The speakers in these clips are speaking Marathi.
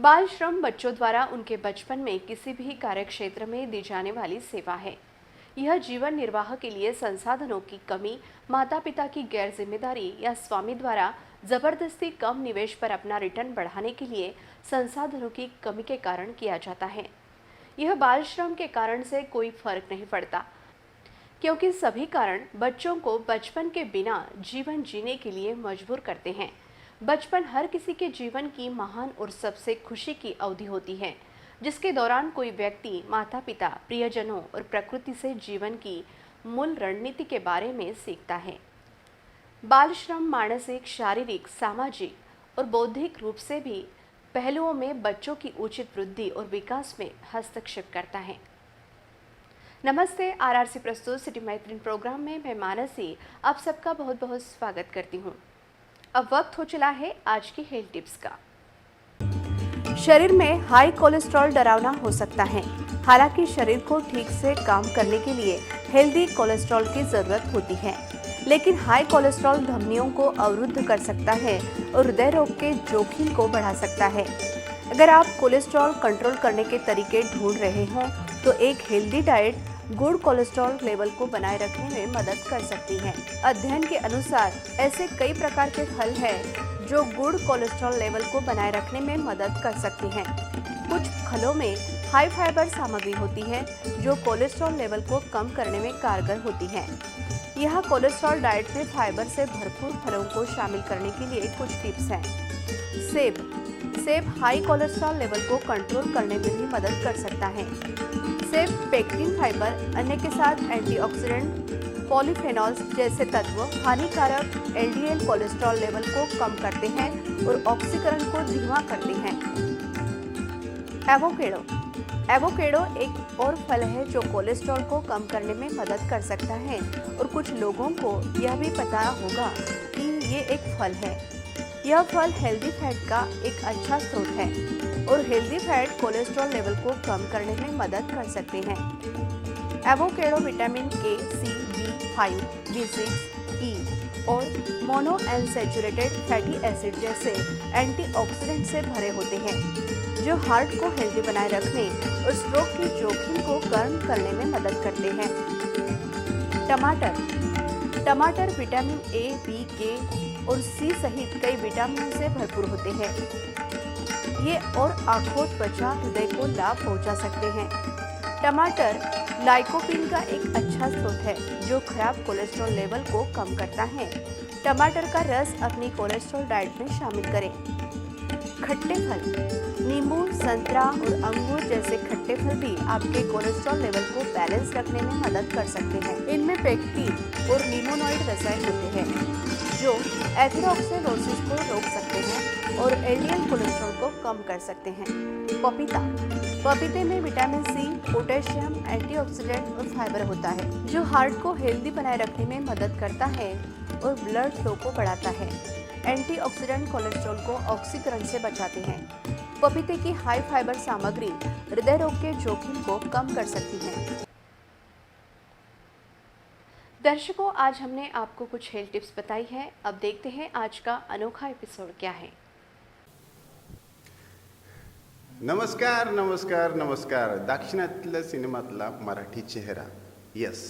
बाल श्रम बच्चों द्वारा उनके बचपन में किसी भी कार्य क्षेत्र में दी जाने वाली सेवा है। यह जीवन निर्वाह के लिए संसाधनों की कमी, माता पिता की गैर जिम्मेदारी या स्वामी द्वारा जबरदस्ती कम निवेश पर अपना रिटर्न बढ़ाने के लिए संसाधनों की कमी के कारण किया जाता है। यह बाल श्रम के कारण से कोई फर्क नहीं पड़ता, क्योंकि सभी कारण बच्चों को बचपन के बिना जीवन जीने के लिए मजबूर करते हैं। बचपन हर किसी के जीवन की महान और सबसे खुशी की अवधि होती है, जिसके दौरान कोई व्यक्ति माता पिता, प्रियजनों और प्रकृति से जीवन की मूल रणनीति के बारे में सीखता है। बाल श्रम मानसिक, शारीरिक, सामाजिक और बौद्धिक रूप से भी पहलुओं में बच्चों की उचित वृद्धि और विकास में हस्तक्षेप करता है। नमस्ते, आरआरसी प्रस्तुत सिटी मैत्रीन प्रोग्राम में मैं मानसी आप सबका बहुत बहुत स्वागत करती हूँ। अब वक्त हो चला है आज की हेल्थ टिप्स का। शरीर में हाई कोलेस्ट्रॉल डरावना हो सकता है। हालांकि शरीर को ठीक से काम करने के लिए हेल्दी कोलेस्ट्रॉल की जरूरत होती है, लेकिन हाई कोलेस्ट्रॉल धमनियों को अवरुद्ध कर सकता है और हृदय रोग के जोखिम को बढ़ा सकता है। अगर आप कोलेस्ट्रॉल कंट्रोल करने के तरीके ढूंढ रहे हों तो एक healthy diet good cholesterol level को बनाए रखने में मदद कर सकती है। अध्ययन के अनुसार ऐसे कई प्रकार के फल हैं जो गुड कोलेस्ट्रॉल लेवल को बनाए रखने में मदद कर सकती हैं। कुछ फलों में हाई फाइबर सामग्री होती है जो कोलेस्ट्रॉल लेवल को कम करने में कारगर होती है। यह कोलेस्ट्रॉल डाइट में फाइबर से भरपूर फलों को शामिल करने के लिए कुछ टिप्स हैं। सेब हाई कोलेस्ट्रॉल लेवल को कंट्रोल करने में भी मदद कर सकता है। सेब पेक्टिन फाइबर, अन्य के साथ एंटीऑक्सीडेंट, पॉलीफेनॉल्स जैसे तत्व हानिकारक एलडीएल कोलेस्ट्रॉल लेवल को कम करते हैं और ऑक्सीकरण को धीमा करते हैं। एवोकेडो एक और फल है जो कोलेस्ट्रॉल को कम करने में मदद कर सकता है और कुछ लोगों को यह भी पता होगा कि ये एक फल है। यह फल हेल्दी फैट का एक अच्छा स्रोत है और हेल्दी फैट कोलेस्ट्रॉल लेवल को कम करने में मदद कर सकते हैं। एवोकेडो विटामिन के, सी, बी5, B6, E और मोनोअनसैचुरेटेड फैटी एसिड जैसे एंटीऑक्सीडेंट से भरे होते हैं, जो हार्ट को हेल्दी बनाए रखने और स्ट्रोक के जोखिम को कम करने में मदद करते हैं। टमाटर विटामिन ए, बी, के और सी सहित कई विटामिन से भरपूर होते हैं। ये और आंखों, त्वचा, हृदय को लाभ पहुंचा सकते हैं। टमाटर लाइकोपीन का एक अच्छा स्रोत है जो खराब कोलेस्ट्रॉल लेवल को कम करता है। टमाटर का रस अपनी कोलेस्ट्रॉल डाइट में शामिल करें। खट्टे फल, नींबू, संतरा और अंगूर जैसे खट्टे फल भी आपके कोलेस्ट्रॉल लेवल को बैलेंस रखने में मदद कर सकते हैं। इनमें पेक्टिन और लिमोनॉइड रसायन होते हैं जो एथेरोस्क्लेरोसिस को रोक सकते हैं और एलडीएल कोलेस्ट्रॉल को कम कर सकते हैं। पपीते में विटामिन सी, पोटेशियम, एंटीऑक्सीडेंट और फाइबर होता है जो हार्ट को हेल्दी बनाए रखने में मदद करता है और ब्लड फ्लो को बढ़ाता है। एंटीऑक्सीडेंट कोलेस्ट्रॉल को ऑक्सीकरण से बचाते हैं। पपीते की हाई फाइबर सामग्री हृदय रोग के जोखिम को कम कर सकती है। दर्शकों, आज हमने आपको कुछ हेल्थ टिप्स बताई है। अब देखते हैं आज का अनोखा एपिसोड क्या है। नमस्कार नमस्कार नमस्कार. दाक्षिणात्य सिनेमातला मराठी चेहरा. यस,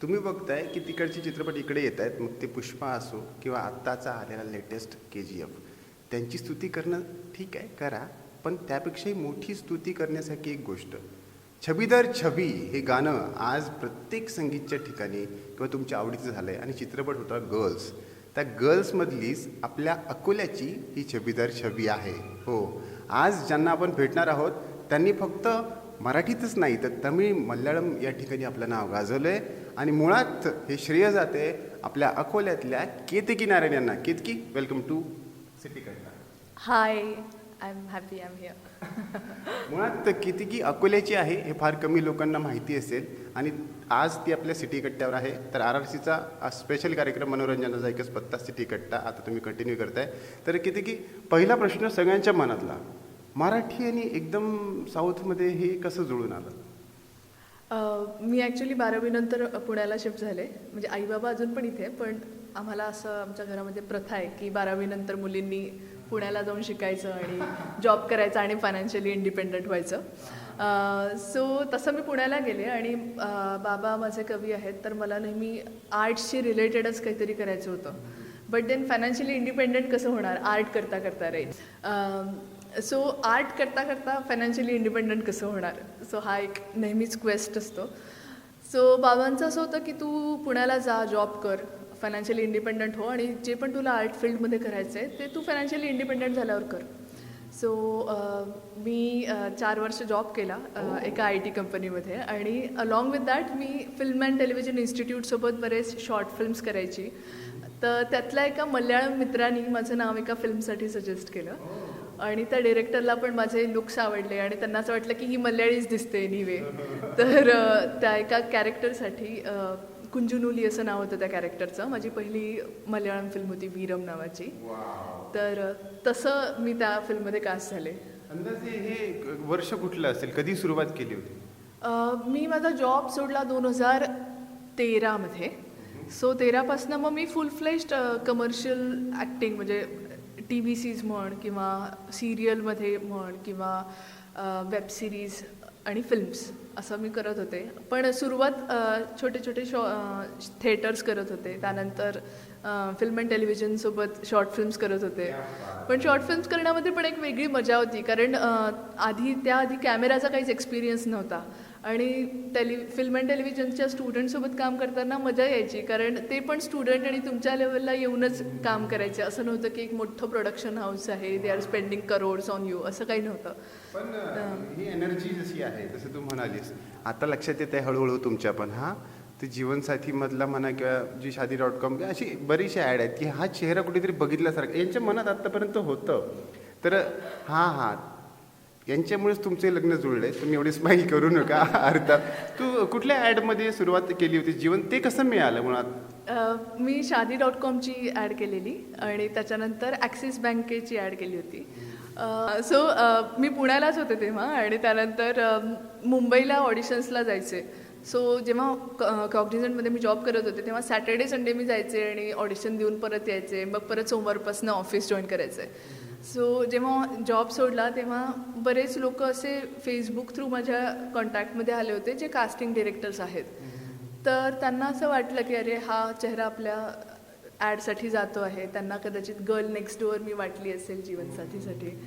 तुम्ही बघताय की तिकडचे चित्रपट इकडे येत आहेत, मग ते पुष्पा असो किंवा आत्ताचा आलेला लेटेस्ट KGF. त्यांची स्तुती करणं ठीक आहे, करा, पण त्यापेक्षाही मोठी स्तुती करण्यासारखी एक गोष्ट, छबीदर छबी हे गाणं आज प्रत्येक संगीतच्या ठिकाणी किंवा तुमच्या आवडीचं झालं आहे. आणि चित्रपट होता गर्ल्स. त्या गर्ल्समधलीच आपल्या अकोल्याची ही छबीदर छबी आहे. हो, आज ज्यांना आपण भेटणार आहोत त्यांनी फक्त मराठीतच नाही तर तमिळ, मल्याळम या ठिकाणी आपलं नाव गाजवलं आहे. आणि मुळात हे श्रेय जाते आपल्या अकोल्यातल्या केतकी नारायण यांना. Ketaki, welcome to City Katta. Hi, I am happy I am here. मुळात केतकी अकोल्याची आहे हे फार कमी लोकांना माहिती असेल आणि आज ती आपल्या सिटी कट्ट्यावर आहे. तर RRCचा स्पेशल कार्यक्रम मनोरंजनाचा एकच पत्ता सिटी कट्टा आता तुम्ही कंटिन्यू करताय. तर केतकी, पहिला प्रश्न सगळ्यांच्या मनातला, मराठी आणि एकदम साऊथमध्ये हे कसं जुळून आलं? मी ॲक्च्युली 12वी नंतर पुण्याला शिफ्ट झाले. म्हणजे आई बाबा अजून पण इथे, पण आम्हाला असं आमच्या घरामध्ये प्रथा आहे की 12वी नंतर मुलींनी पुण्याला जाऊन शिकायचं आणि जॉब करायचा आणि फायनान्शियली इंडिपेंडंट व्हायचं. सो तसं मी पुण्याला गेले आणि बाबा माझे कवी आहेत, तर मला नेहमी आर्ट्सशी रिलेटेडच काहीतरी करायचं होतं. बट देन फायनान्शियली इंडिपेंडंट कसं होणार आर्ट करता करता राईट. सो आर्ट करता करता फायनान्शियली इंडिपेंडंट कसं होणार, सो हा एक नेहमीच क्वेस्ट असतो. सो बाबांचं असं होतं की तू पुण्याला जा, जॉब कर, फायनान्शियली इंडिपेंडंट हो आणि जे पण तुला आर्ट फील्डमध्ये करायचं आहे ते तू फायनान्शियली इंडिपेंडंट झाल्यावर कर. सो मी 4 वर्ष जॉब केला एका IT कंपनीमध्ये आणि अलॉंग विथ दॅट मी फिल्म अँड टेलिव्हिजन इन्स्टिट्यूटसोबत बरेच शॉर्ट फिल्म्स करायची. तर त्यातल्या एका मल्याळम मित्रांनी माझं नाव एका फिल्मसाठी सजेस्ट केलं आणि त्या डिरेक्टरला पण माझे लुक्स आवडले आणि त्यांना असं वाटलं की ही मल्याळीच दिसते एनिवे. तर त्या एका कॅरेक्टरसाठी कुंजुनुली असं नाव होतं त्या कॅरेक्टरचं. माझी पहिली मल्याळम फिल्म होती वीरम नावाची. तर तसं मी त्या फिल्ममध्ये कास्ट झाले. अंदाजे हे वर्ष कुठलं असेल, कधी सुरुवात केली होती? मी माझा जॉब सोडला 2013मध्ये. सो 13पासनं मग मी फुल फ्लेश्ड कमर्शियल ॲक्टिंग म्हणजे TVCs म्हण किंवा सिरियलमध्ये म्हण किंवा वेब सिरीज आणि फिल्म्स असं मी करत होते. पण सुरुवात छोटे छोटे थिएटर्स करत होते, त्यानंतर फिल्म अँड टेलिव्हिजनसोबत शॉर्ट फिल्म्स करत होते. पण शॉर्ट फिल्म्स करण्यामध्ये पण एक वेगळी मजा होती, कारण त्याआधी कॅमेराचा काहीच एक्सपिरियन्स नव्हता आणि फिल्म अँड टेलिव्हिजनच्या स्टुडंटसोबत काम करताना मजा यायची, कारण ते पण स्टुडंट आणि तुमच्या लेवलला येऊनच काम करायचे. असं नव्हतं की एक मोठं प्रोडक्शन हाऊस आहे, they are spending crores on you, असं काही नव्हतं. पण ही एनर्जी जशी आहे जसं तू म्हणालीस, आता लक्षात येते हळूहळू तुमच्या पण ते जीवनसाथीमधला म्हणा किंवा जी शादी.com अशी बरीचशी ॲड आहेत की हा चेहरा कुठेतरी बघितल्यासारखं यांच्या मनात आत्तापर्यंत होतं. तर यांच्यामुळेच तुमचे लग्न जुळले. तुम्ही एवढी स्माईल करू नका. अर्थात तू कुठल्या ॲडमध्ये सुरुवात केली होती जीवन, ते कसं मिळालं मुळात? मी शादी.comची ॲड केलेली आणि त्याच्यानंतर ॲक्सिस बँकेची ॲड केली होती. सो मी पुण्यालाच होते तेव्हा आणि त्यानंतर मुंबईला ऑडिशन्सला जायचे. सो जेव्हा कॉग्निझंटमध्ये मी जॉब करत होते तेव्हा सॅटर्डे संडे मी जायचे आणि ऑडिशन देऊन परत यायचे, मग परत सोमवारपासून ऑफिस जॉईन करायचं आहे. सो जेव्हा जॉब सोडला तेव्हा बरेच लोक असे फेसबुक थ्रू माझ्या कॉन्टॅक्टमध्ये आले होते जे कास्टिंग डिरेक्टर्स आहेत. तर त्यांना असं वाटलं की अरे हा चेहरा आपल्या ॲडसाठी जातो आहे, त्यांना कदाचित गर्ल नेक्स्ट डोअर मी वाटली असेल जीवनसाथीसाठी.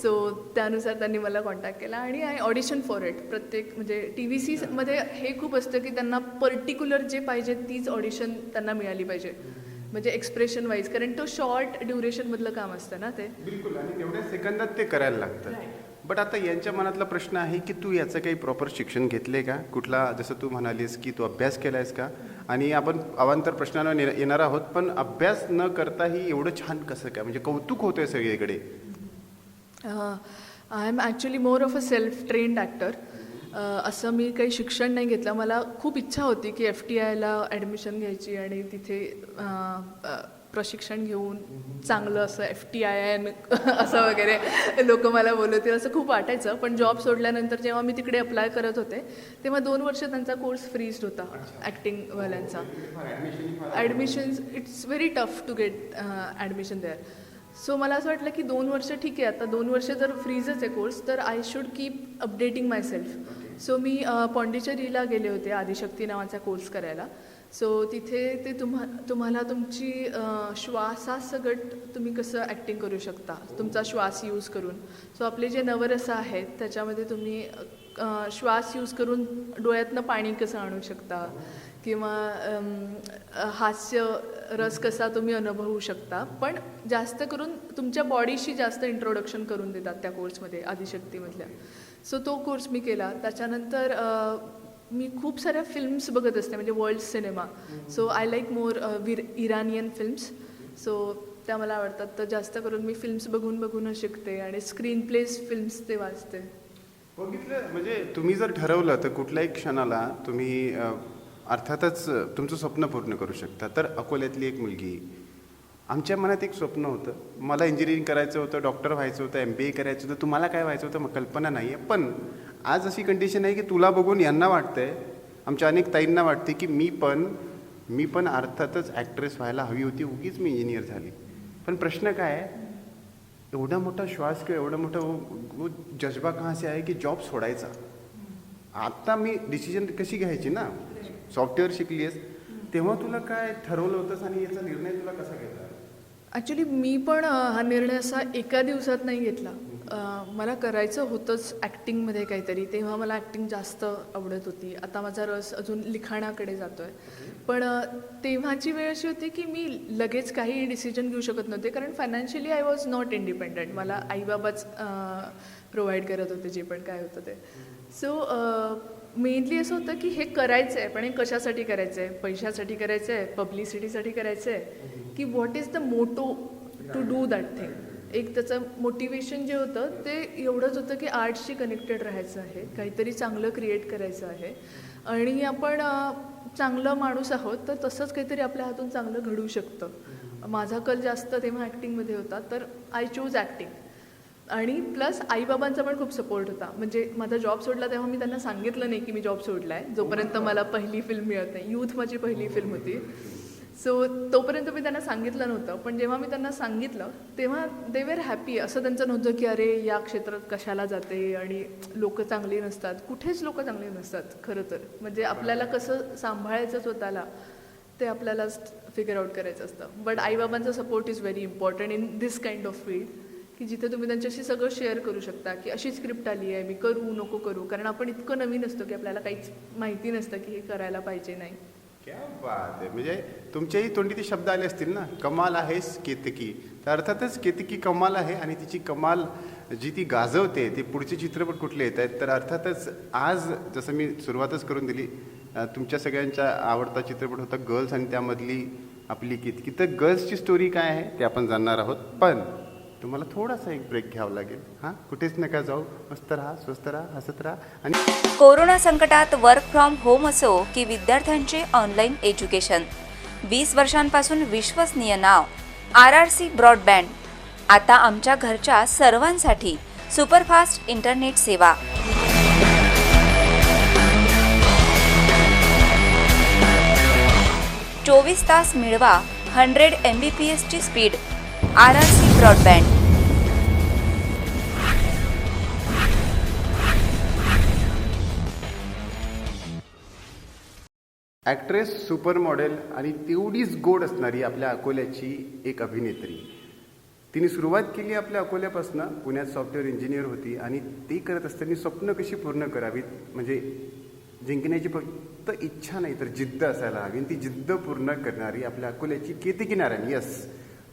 सो त्यानुसार त्यांनी मला कॉन्टॅक्ट केला आणि आय ऑडिशन फॉर इट. प्रत्येक म्हणजे TVCमध्ये हे खूप असतं की त्यांना पर्टिक्युलर जे पाहिजे तीच ऑडिशन त्यांना मिळाली पाहिजे, म्हणजे एक्सप्रेशन वाईज, कारण तो शॉर्ट ड्युरेशनमधलं काम असतं ना ते. बिलकुल, आणि तेवढ्या सेकंदात ते करायला लागतं. बट आता यांच्या मनातला प्रश्न आहे की तू याचं काही प्रॉपर शिक्षण घेतले का, कुठला, जसं तू म्हणालीस की तू अभ्यास केला आहेस का, आणि आपण अवांतर प्रश्नांना येणार आहोत, पण अभ्यास न करताही एवढं छान कसं काय, म्हणजे कौतुक होतंय सगळीकडे. I am actually more of a self trained actor. असं मी काही शिक्षण नाही घेतलं. मला खूप इच्छा होती की FTIला ॲडमिशन घ्यायची आणि तिथे प्रशिक्षण घेऊन चांगलं असं FTIN असं वगैरे लोक मला बोलवतील असं खूप वाटायचं. पण जॉब सोडल्यानंतर जेव्हा मी तिकडे अप्लाय करत होते तेव्हा 2 वर्ष त्यांचा कोर्स फ्रीज होता ॲक्टिंगवाल्यांचा. Admissions it's very tough to get admission there. So मला असं वाटलं की 2 वर्ष ठीक आहे, आता 2 वर्ष जर फ्रीजच आहे कोर्स तर I should keep updating my myself so पॉंडिचेरीला गेले होते आदिशक्ती नावाचा कोर्स करायला. सो तिथे ते तुम्हाला तुमची श्वासासकट तुम्ही कसं ॲक्टिंग करू शकता तुमचा श्वास यूज करून. सो आपले जे नवरस आहेत त्याच्यामध्ये तुम्ही श्वास यूज करून डोळ्यातनं पाणी कसं आणू शकता किंवा हास्य रस कसा तुम्ही अनुभवू शकता, पण जास्त करून तुमच्या बॉडीशी जास्त इंट्रोडक्शन करून देतात त्या कोर्समध्ये आदिशक्तीमधल्या. सो तो कोर्स मी केला. त्याच्यानंतर मी खूप साऱ्या फिल्म्स बघत असते, म्हणजे world cinema. So I like more Iranian films. So त्या मला आवडतात, तर जास्त करून मी फिल्म्स बघूनच शिकते आणि स्क्रीन प्लेस फिल्म्स ते वाचते. बघितलं, म्हणजे तुम्ही जर ठरवलं तर कुठल्याही क्षणाला तुम्ही अर्थातच तुमचं स्वप्न पूर्ण करू शकता. तर अकोल्यातली एक मुलगी, आमच्या मनात एक स्वप्न होतं, मला इंजिनिअरिंग करायचं होतं, डॉक्टर व्हायचं होतं, MBA करायचं होतं, तुम्हाला काय व्हायचं होतं मग कल्पना नाही आहे. पण आज अशी कंडिशन आहे की तुला बघून यांना वाटतंय, आमच्या अनेक ताईंना वाटते की मी पण अर्थातच ॲक्ट्रेस व्हायला हवी होती, उगीच मी इंजिनियर झाली. पण प्रश्न काय आहे, एवढा मोठा श्वास किंवा एवढा मोठा वो जज्बा कहाँ से आहे की जॉब सोडायचा. आता मी डिसिजन कशी घ्यायची ना, सॉफ्टवेअर शिकलीस तेव्हा तुला काय ठरवलं होतंस आणि याचा निर्णय तुला कसा घेतला? ॲक्च्युली मी पण हा निर्णय असा एका दिवसात नाही घेतला. मला करायचं होतंच ॲक्टिंगमध्ये काहीतरी. तेव्हा मला ॲक्टिंग जास्त आवडत होती. आता माझा रस अजून लिखाणाकडे जातो आहे. पण तेव्हाची वेळ अशी होती की मी लगेच काही डिसिजन घेऊ शकत नव्हते, कारण financially I was not independent. मला आईबाबाच प्रोव्हाइड करत होते जे पण काय होतं ते. सो मेनली असं होतं की हे करायचं आहे, पण हे कशासाठी करायचं आहे? पैशासाठी करायचं आहे, पब्लिसिटीसाठी करायचं आहे, की what is the motto to do that thing. एक त्याचं मोटिवेशन जे होतं ते एवढंच होतं की आर्ट्सशी कनेक्टेड राहायचं आहे, काहीतरी चांगलं क्रिएट करायचं आहे आणि आपण चांगलं माणूस आहोत, तर तसंच काहीतरी आपल्या हातून चांगलं घडू शकतं. माझा कल जास्त तेव्हा ॲक्टिंगमध्ये होता, तर आय चूज ॲक्टिंग. आणि प्लस आईबाबांचा पण खूप सपोर्ट होता. म्हणजे माझा जॉब सोडला तेव्हा मी त्यांना सांगितलं नाही की मी जॉब सोडला आहे, जोपर्यंत मला पहिली फिल्म मिळत नाही. यूथ माझी पहिली फिल्म होती. सो तोपर्यंत मी त्यांना सांगितलं नव्हतं. पण जेव्हा मी त्यांना सांगितलं तेव्हा दे वेर हॅपी. असं त्यांचं नव्हतं की अरे या क्षेत्रात कशाला जाते आणि लोक चांगली नसतात. कुठेच लोक चांगली नसतात खरं तर. म्हणजे आपल्याला कसं सांभाळायचं स्वतःला ते आपल्यालाच फिगर आउट करायचं असतं. बट आईबाबांचा support is very important in this kind of field, की जिथे तुम्ही त्यांच्याशी सगळं शेअर करू शकता की अशी स्क्रिप्ट आली आहे, मी करू नको करू. कारण आपण इतकं नवीन असतो की आपल्याला काहीच माहिती नसतं की हे करायला पाहिजे नाही. क्या बात आहे. म्हणजे तुमच्याही तोंडी ते शब्द आले असतील ना, कमाल आहेस केतकी. तर अर्थातच केतकी कमाल आहे आणि तिची कमाल जी ती गाजवते ते पुढचे चित्रपट कुठले येत आहेत. तर अर्थातच आज जसं मी सुरुवातच करून दिली, तुमच्या सगळ्यांचा आवडता चित्रपट होता गर्ल्स आणि त्यामधली आपली केतकी. तर गर्ल्सची स्टोरी काय आहे ते आपण जाणणार आहोत, पण तुम्हाला थोडासा एक ब्रेक घ्यावा लागेल. हां, कुठेच नका जाऊ. मस्त राहा, स्वस्त राहा, हसत राहा. आणि कोरोना संकटात वर्क फ्रॉम होम असो की विद्यार्थ्यांचे ऑनलाईन एज्युकेशन, 20 वर्षांपासून विश्वसनीय नाव RRC ब्रॉडबँड. आता आमच्या घरच्या सर्वांसाठी सुपरफास्ट इंटरनेट सेवा. चोवीस तास मिळवा 100 Mbps ची speed. RRC broadband. Actress, super model आणि तेवढीच गोड असणारी आपल्या अकोल्याची एक अभिनेत्री. तिने सुरुवात केली आपल्या अकोल्यापासून. पुण्यात सॉफ्टवेअर इंजिनियर होती आणि ते करत असताना स्वप्न कशी पूर्ण करावीत, म्हणजे जिंकण्याची फक्त इच्छा नाही तर जिद्द असायला हवी. आणि ती जिद्द पूर्ण करणारी आपल्या अकोल्याची केतकी नारायण. यस,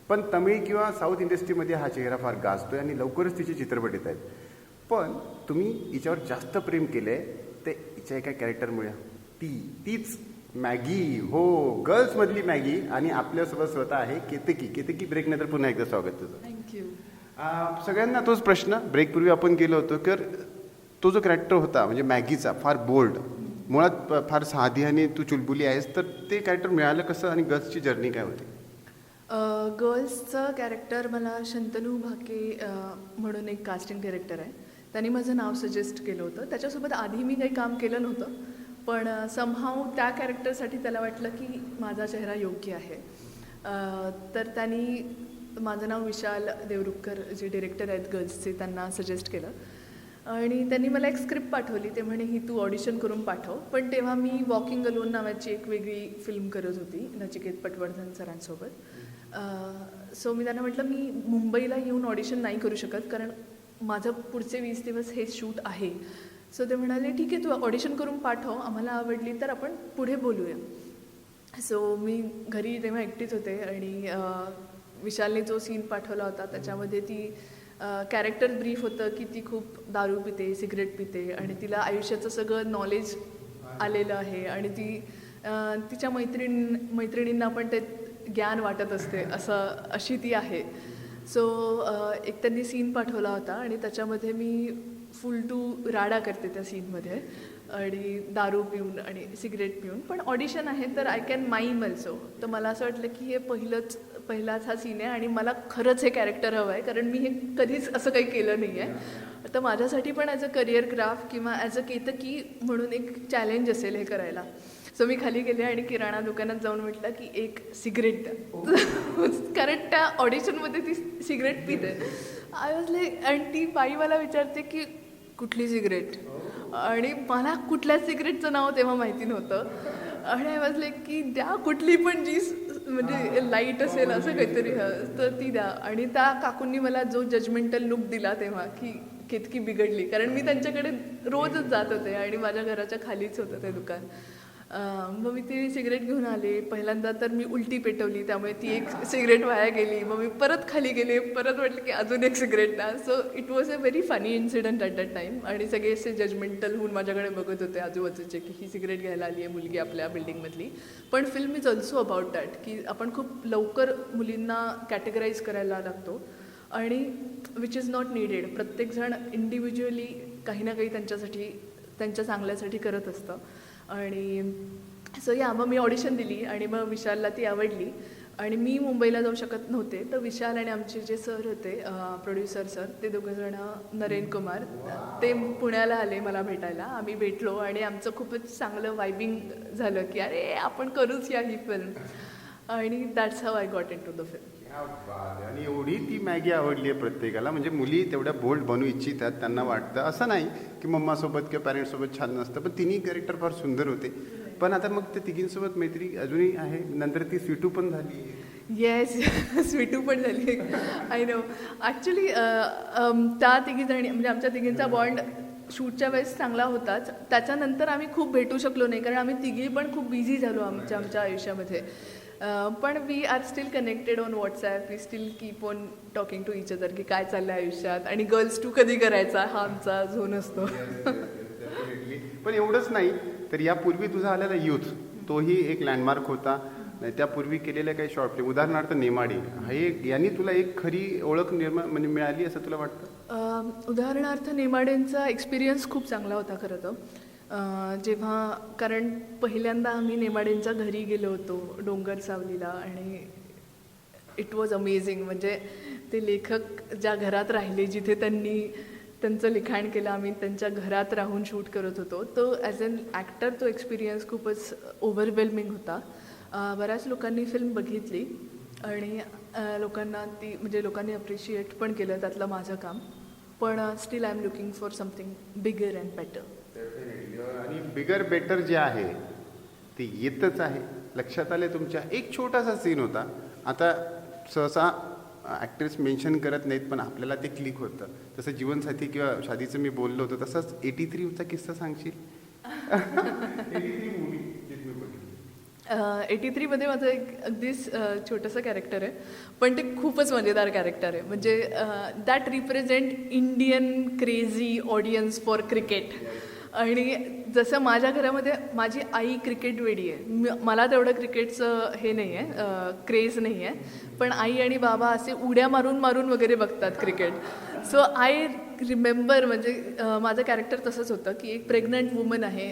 पण तमिळ किंवा साऊथ इंडस्ट्रीमध्ये हा चेहरा फार गाजतोय आणि लवकरच तिचे चित्रपट येत आहेत. पण तुम्ही हिच्यावर जास्त प्रेम केलं आहे ते हिच्या एका कॅरेक्टरमुळे. तीच मॅगी. हो, गर्ल्समधली मॅगी. आणि आपल्यासोबत स्वतः आहे केतकी. केतकी, ब्रेकनंतर पुन्हा एकदा स्वागत तुझं. थँक्यू. सगळ्यांना तोच प्रश्न ब्रेकपूर्वी आपण केलं होतं, तर तो जो कॅरेक्टर होता म्हणजे मॅगीचा, फार बोल्ड, मुळात फार साधी आणि तू चुलबुली आहेस, तर ते कॅरेक्टर मिळालं कसं आणि गर्ल्सची जर्नी काय होती? गर्ल्सचं कॅरेक्टर मला शंतनू भाके म्हणून एक कास्टिंग कॅरेक्टर आहे, त्यांनी माझं नाव सजेस्ट केलं होतं. त्याच्यासोबत आधी मी काही काम केलं नव्हतं, पण समहाऊ त्या कॅरेक्टरसाठी त्याला वाटलं की माझा चेहरा योग्य आहे. तर त्यांनी माझं नाव विशाल देवरुखकर जे डिरेक्टर आहेत गर्ल्सचे त्यांना सजेस्ट केलं आणि त्यांनी मला एक स्क्रिप्ट पाठवली. ते म्हणे ही तू ऑडिशन करून पाठव. पण तेव्हा मी वॉकिंग अलोन नावाची एक वेगळी फिल्म करत होती नचिकेत पटवर्धन सरांसोबत. सो मी त्यांना म्हटलं मी मुंबईला येऊन ऑडिशन नाही करू शकत, कारण माझं पुढचे 20 दिवस हे शूट आहे. सो ते म्हणाले ठीक आहे, तू ऑडिशन करून पाठव, आम्हाला आवडली तर आपण पुढे बोलूया. सो मी घरी तेव्हा एकटीच होते आणि विशालने जो सीन पाठवला होता त्याच्यामध्ये ती कॅरेक्टर ब्रीफ होतं की ती खूप दारू पिते, सिगरेट पिते आणि तिला आयुष्याचं सगळं नॉलेज आलेलं आहे आणि ती तिच्या मैत्रिणींना पण ते ज्ञान वाटत असते, अशी ती आहे. सो एक त्यांनी सीन पाठवला होता आणि त्याच्यामध्ये मी फुल टू राडा करते त्या सीनमध्ये आणि दारू पिऊन आणि सिगरेट पिऊन. पण ऑडिशन आहे तर आय कॅन माईम अल्सो. तर मला असं वाटलं की हे पहिलाच हा सीन आहे आणि मला खरंच हे कॅरेक्टर हवं आहे, कारण मी हे कधीच असं काही केलं नाही आहे. तर माझ्यासाठी पण ॲज अ करिअर ग्राफ किंवा ॲज अ केतकी म्हणून एक चॅलेंज असेल हे करायला. सो मी खाली गेले आणि किराणा दुकानात जाऊन म्हटलं की एक सिगरेट द्या. कारण त्या ऑडिशनमध्ये ती सिगरेट पिते. आय वॉज लाईक, आणि ती बाई मला विचारते की कुठली सिगरेट, आणि मला कुठल्या सिगरेटचं नाव तेव्हा माहिती नव्हतं. आणि आय वॉज लाईक की द्या कुठली पण जी म्हणजे लाईट असेल असं काहीतरी, तर ती द्या. आणि त्या काकूंनी मला जो जजमेंटल लुक दिला तेव्हा की केतकी बिघडली, कारण मी त्यांच्याकडे रोजच जात होते आणि माझ्या घराच्या खालीच होतं ते दुकान. मग मी ती सिगरेट घेऊन आले. पहिल्यांदा तर मी उलटी पेटवली, त्यामुळे ती एक सिगरेट वाया गेली. मग मी परत खाली गेले, परत म्हटलं की अजून एक सिगरेट ना. So it was a very funny incident at that time. आणि सगळे असे जजमेंटल होऊन माझ्याकडे बघत होते आजूबाजूचे की ही सिगरेट घ्यायला आली आहे मुलगी आपल्या बिल्डिंगमधली. पण film is also about that की आपण खूप लवकर मुलींना कॅटेगराईज करायला लागतो आणि विच इज नॉट नीडेड. प्रत्येकजण इंडिव्हिज्युअली काही ना काही त्यांच्यासाठी, त्यांच्या चांगल्यासाठी करत असतं. आणि सो मग मी ऑडिशन दिली आणि मग विशालला ती आवडली. आणि मी मुंबईला जाऊ शकत नव्हते, तर विशाल आणि आमचे जे सर होते प्रोड्युसर सर, ते दोघंजणं नरेन कुमार, ते पुण्याला आले मला भेटायला. आम्ही भेटलो आणि आमचं खूपच चांगलं वायबिंग झालं की अरे आपण करूच या ही फिल्म. आणि that's how I got into the film. आणि एवढी ती मॅगी आवडली आहे प्रत्येकाला. म्हणजे मुली तेवढ्या बोल्ड बनू इच्छितात, त्यांना वाटतं असं नाही की मम्मासोबत किंवा पॅरेंट्ससोबत छान नसतं, पण तिन्ही कॅरेक्टर फार सुंदर होते. पण आता मग त्या तिघींसोबत मैत्री अजूनही आहे, नंतर ती स्वीटू पण झाली. येस, स्वीटू पण झाली. I know. ॲक्च्युली त्या तिघीजणी म्हणजे आमच्या तिघींचा बॉन्ड शूटच्या वेळेस चांगला होताच. त्याच्यानंतर आम्ही खूप भेटू शकलो नाही, कारण आम्ही तिघी पण खूप बिझी झालो आमच्या आयुष्यामध्ये. पण we are still connected on WhatsApp. We still keep on talking to each other की काय चाललं आहे आयुष्यात. आणि गर्ल्स टू कधी करायचा हा आमचा झोन असतो. पण एवढंच नाही तर यापूर्वी तुझा आलेला यूथ, तोही एक लँडमार्क होता. नाही त्यापूर्वी केलेल्या काही शॉर्ट फिल्म, उदाहरणार्थ नेमाडी, हे यांनी तुला एक खरी ओळख म्हणजे मिळाली असं तुला वाटतं? उदाहरणार्थ नेमाडेंचा एक्सपिरियन्स खूप चांगला होता खरं तर. जेव्हा, कारण पहिल्यांदा आम्ही नेमाडेंच्या घरी गेलो होतो डोंगर सावलीला, आणि इट वॉज अमेझिंग. म्हणजे ते लेखक ज्या घरात राहिले, जिथे त्यांनी त्यांचं लिखाण केलं, आम्ही त्यांच्या घरात राहून शूट करत होतो. तो ॲज अन ॲक्टर तो एक्सपिरियन्स खूपच ओव्हरवेल्मिंग होता. बऱ्याच लोकांनी फिल्म बघितली आणि लोकांनी अप्रिशिएट पण केलं त्यातलं माझं काम. पण still I am looking for something bigger and better. आणि बिगर बेटर जे आहे ते येतच आहे. लक्षात आले तुमच्या? एक छोटासा सीन होता, आता सहसा ॲक्ट्रेस मेन्शन करत नाहीत, पण आपल्याला ते क्लिक होतं. तसं जीवनसाथी किंवा शादीचं मी बोललो होतो, तसंच 83चा किस्सा सांगशील? 83 मूवी 83मध्ये माझं एक अगदीच छोटंसं कॅरेक्टर आहे, पण ते खूपच मजेदार कॅरेक्टर आहे. म्हणजे that represent Indian crazy audience for cricket. आणि जसं माझ्या घरामध्ये माझी आई क्रिकेट वेडी आहे, मला तेवढं क्रिकेटचं हे नाही आहे, क्रेज नाही आहे, पण आई आणि बाबा असे उड्या मारून मारून वगैरे बघतात क्रिकेट. सो आय रिमेंबर, म्हणजे माझं कॅरेक्टर तसंच होतं की एक प्रेग्नंट वुमन आहे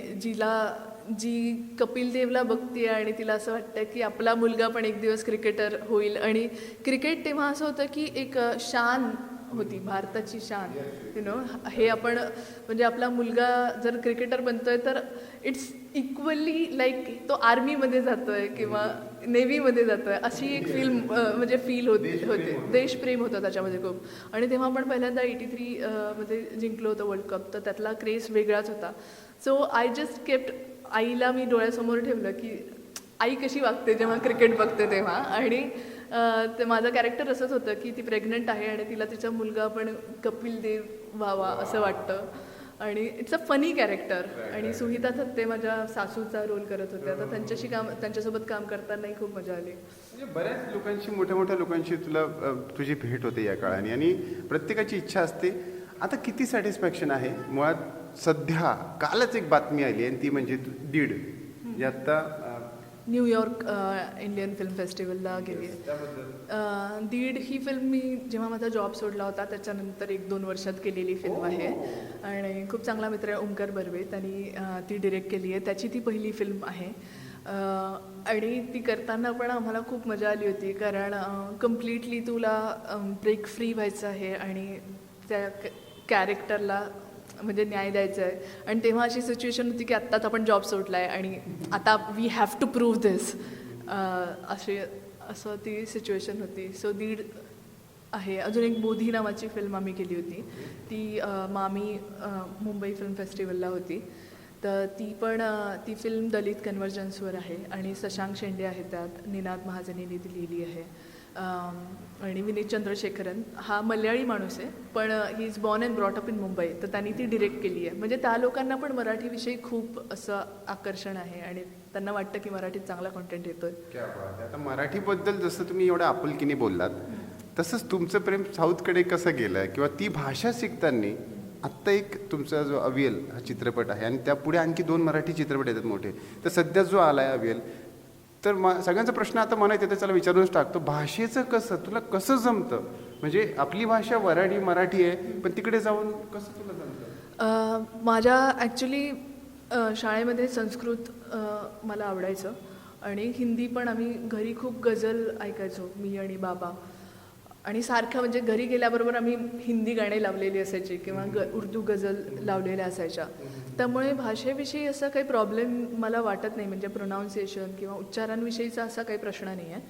जी कपिल देवला बघते आणि तिला असं वाटतं की आपला मुलगा पण एक दिवस क्रिकेटर होईल. आणि क्रिकेट तेव्हा असं होतं की एक शान होती, भारताची शान. हे आपण म्हणजे आपला मुलगा जर क्रिकेटर बनतोय तर इट्स इक्वली लाईक तो आर्मीमध्ये जातोय किंवा नेव्हीमध्ये जातोय, अशी एक म्हणजे फील होते. देशप्रेम होतं त्याच्यामध्ये खूप. आणि तेव्हा आपण पहिल्यांदा 83 मध्ये जिंकलो होतं वर्ल्ड कप, तर त्यातला क्रेज वेगळाच होता. सो आय जस्ट केप्ट, आईला मी डोळ्यासमोर ठेवलं की आई कशी वागते जेव्हा क्रिकेट बघते तेव्हा. आणि ते माझं कॅरेक्टर असंच होतं की ती प्रेग्नंट आहे आणि तिला तिचा मुलगा पण कपिल देव व्हावा असं वाटतं. आणि इट्स अ फनी कॅरेक्टर. आणि सुहिता थत्ते माझ्या सासूचा रोल करत होत्या, तर त्यांच्यासोबत काम करतानाही खूप मजा आली. म्हणजे बऱ्याच लोकांशी, मोठ्या लोकांशी तुझी भेट होते या काळाने, आणि प्रत्येकाची इच्छा असते. आता किती सॅटिस्फॅक्शन आहे मुळात सध्या, कालच एक बातमी आली आणि ती म्हणजे दीड, म्हणजे आता न्यूयॉर्क इंडियन फिल्म फेस्टिवलला गेली आहे. दीड ही फिल्म मी जेव्हा माझा जॉब सोडला होता त्याच्यानंतर 1-2 वर्षात केलेली फिल्म आहे. आणि खूप चांगला मित्र आहे ओंकार बर्वे, त्यांनी ती डिरेक्ट केली आहे. त्याची ती पहिली फिल्म आहे. आणि ती करताना पण आम्हाला खूप मजा आली होती, कारण कम्प्लिटली तुला ब्रेक फ्री व्हायचं आहे आणि त्या कॅरेक्टरला म्हणजे न्याय द्यायचा आहे. आणि तेव्हा अशी सिच्युएशन होती की आत्ताच आपण जॉब सोडला आहे आणि आता वी हॅव टू प्रूव्ह दिस, असं ती सिच्युएशन होती. सो दीड आहे. अजून एक बोधी नावाची फिल्म आम्ही केली होती, ती मामी मुंबई फिल्म फेस्टिवलला होती. तर ती फिल्म दलित कन्व्हर्जन्सवर आहे आणि शशांक शेंडे आहे त्यात, निनाद महाजनीने ती लिहिली आहे. आणि विनीत चंद्रशेखरन हा मल्याळी माणूस आहे, पण he is born and brought up in Mumbai, तर त्यांनी ती डिरेक्ट केली आहे. म्हणजे त्या लोकांना पण मराठीविषयी खूप असं आकर्षण आहे आणि त्यांना वाटतं की मराठीत चांगला कॉन्टेंट येतोय. क्या बात आहे. आता मराठीबद्दल जसं तुम्ही एवढ्या आपुलकीने बोललात, तसंच तुमचं प्रेम साऊथकडे कसं गेलं किंवा ती भाषा शिकताना आत्ता एक तुमचा जो अवियल हा चित्रपट आहे आणि त्यापुढे आणखी 2 मराठी चित्रपट येतात मोठे, तर सध्या जो आला आहे अवियल, तर सगळ्यांचा प्रश्न आता मनात येतो, त्याला विचारूनच टाकतो, भाषेचं कसं तुला कसं जमतं? म्हणजे आपली भाषा वऱ्हाडी मराठी आहे, पण तिकडे जाऊन कसं तुला जमतं? माझ्या ॲक्च्युली शाळेमध्ये संस्कृत मला आवडायचं आणि हिंदी पण आम्ही घरी खूप गझल ऐकायचो मी आणि बाबा. आणि सारखं म्हणजे घरी गेल्याबरोबर आम्ही हिंदी गाणे लावलेली असायची किंवा उर्दू गझल लावलेल्या असायच्या. त्यामुळे भाषेविषयी असा काही प्रॉब्लेम मला वाटत नाही, म्हणजे प्रोनाऊन्सिएशन किंवा उच्चारांविषयीचा असा काही प्रश्न नाही आहे.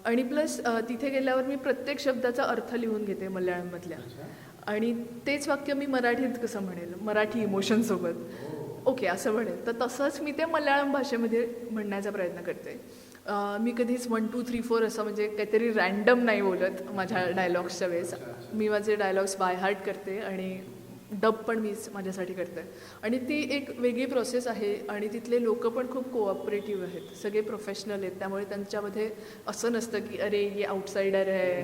आणि प्लस तिथे गेल्यावर मी प्रत्येक शब्दाचा अर्थ लिहून घेते मल्याळममधल्या, आणि तेच वाक्य मी मराठीत कसं म्हणेल, मराठी इमोशनसोबत ओके असं म्हणेल, तर तसंच मी ते मल्याळम भाषेमध्ये म्हणण्याचा प्रयत्न करते. मी कधीच 1 2 3 4 असं म्हणजे काहीतरी रँडम नाही बोलत माझ्या डायलॉग्सच्या वेळेस. मी माझे डायलॉग्स बाय हार्ट करते आणि डब पण मीच माझ्यासाठी करते. आणि ती एक वेगळी प्रोसेस आहे आणि तिथले लोक पण खूप कोऑपरेटिव्ह आहेत, सगळे प्रोफेशनल आहेत. त्यामुळे त्यांच्यामध्ये असं नसतं की अरे ये आउटसाइडर आहे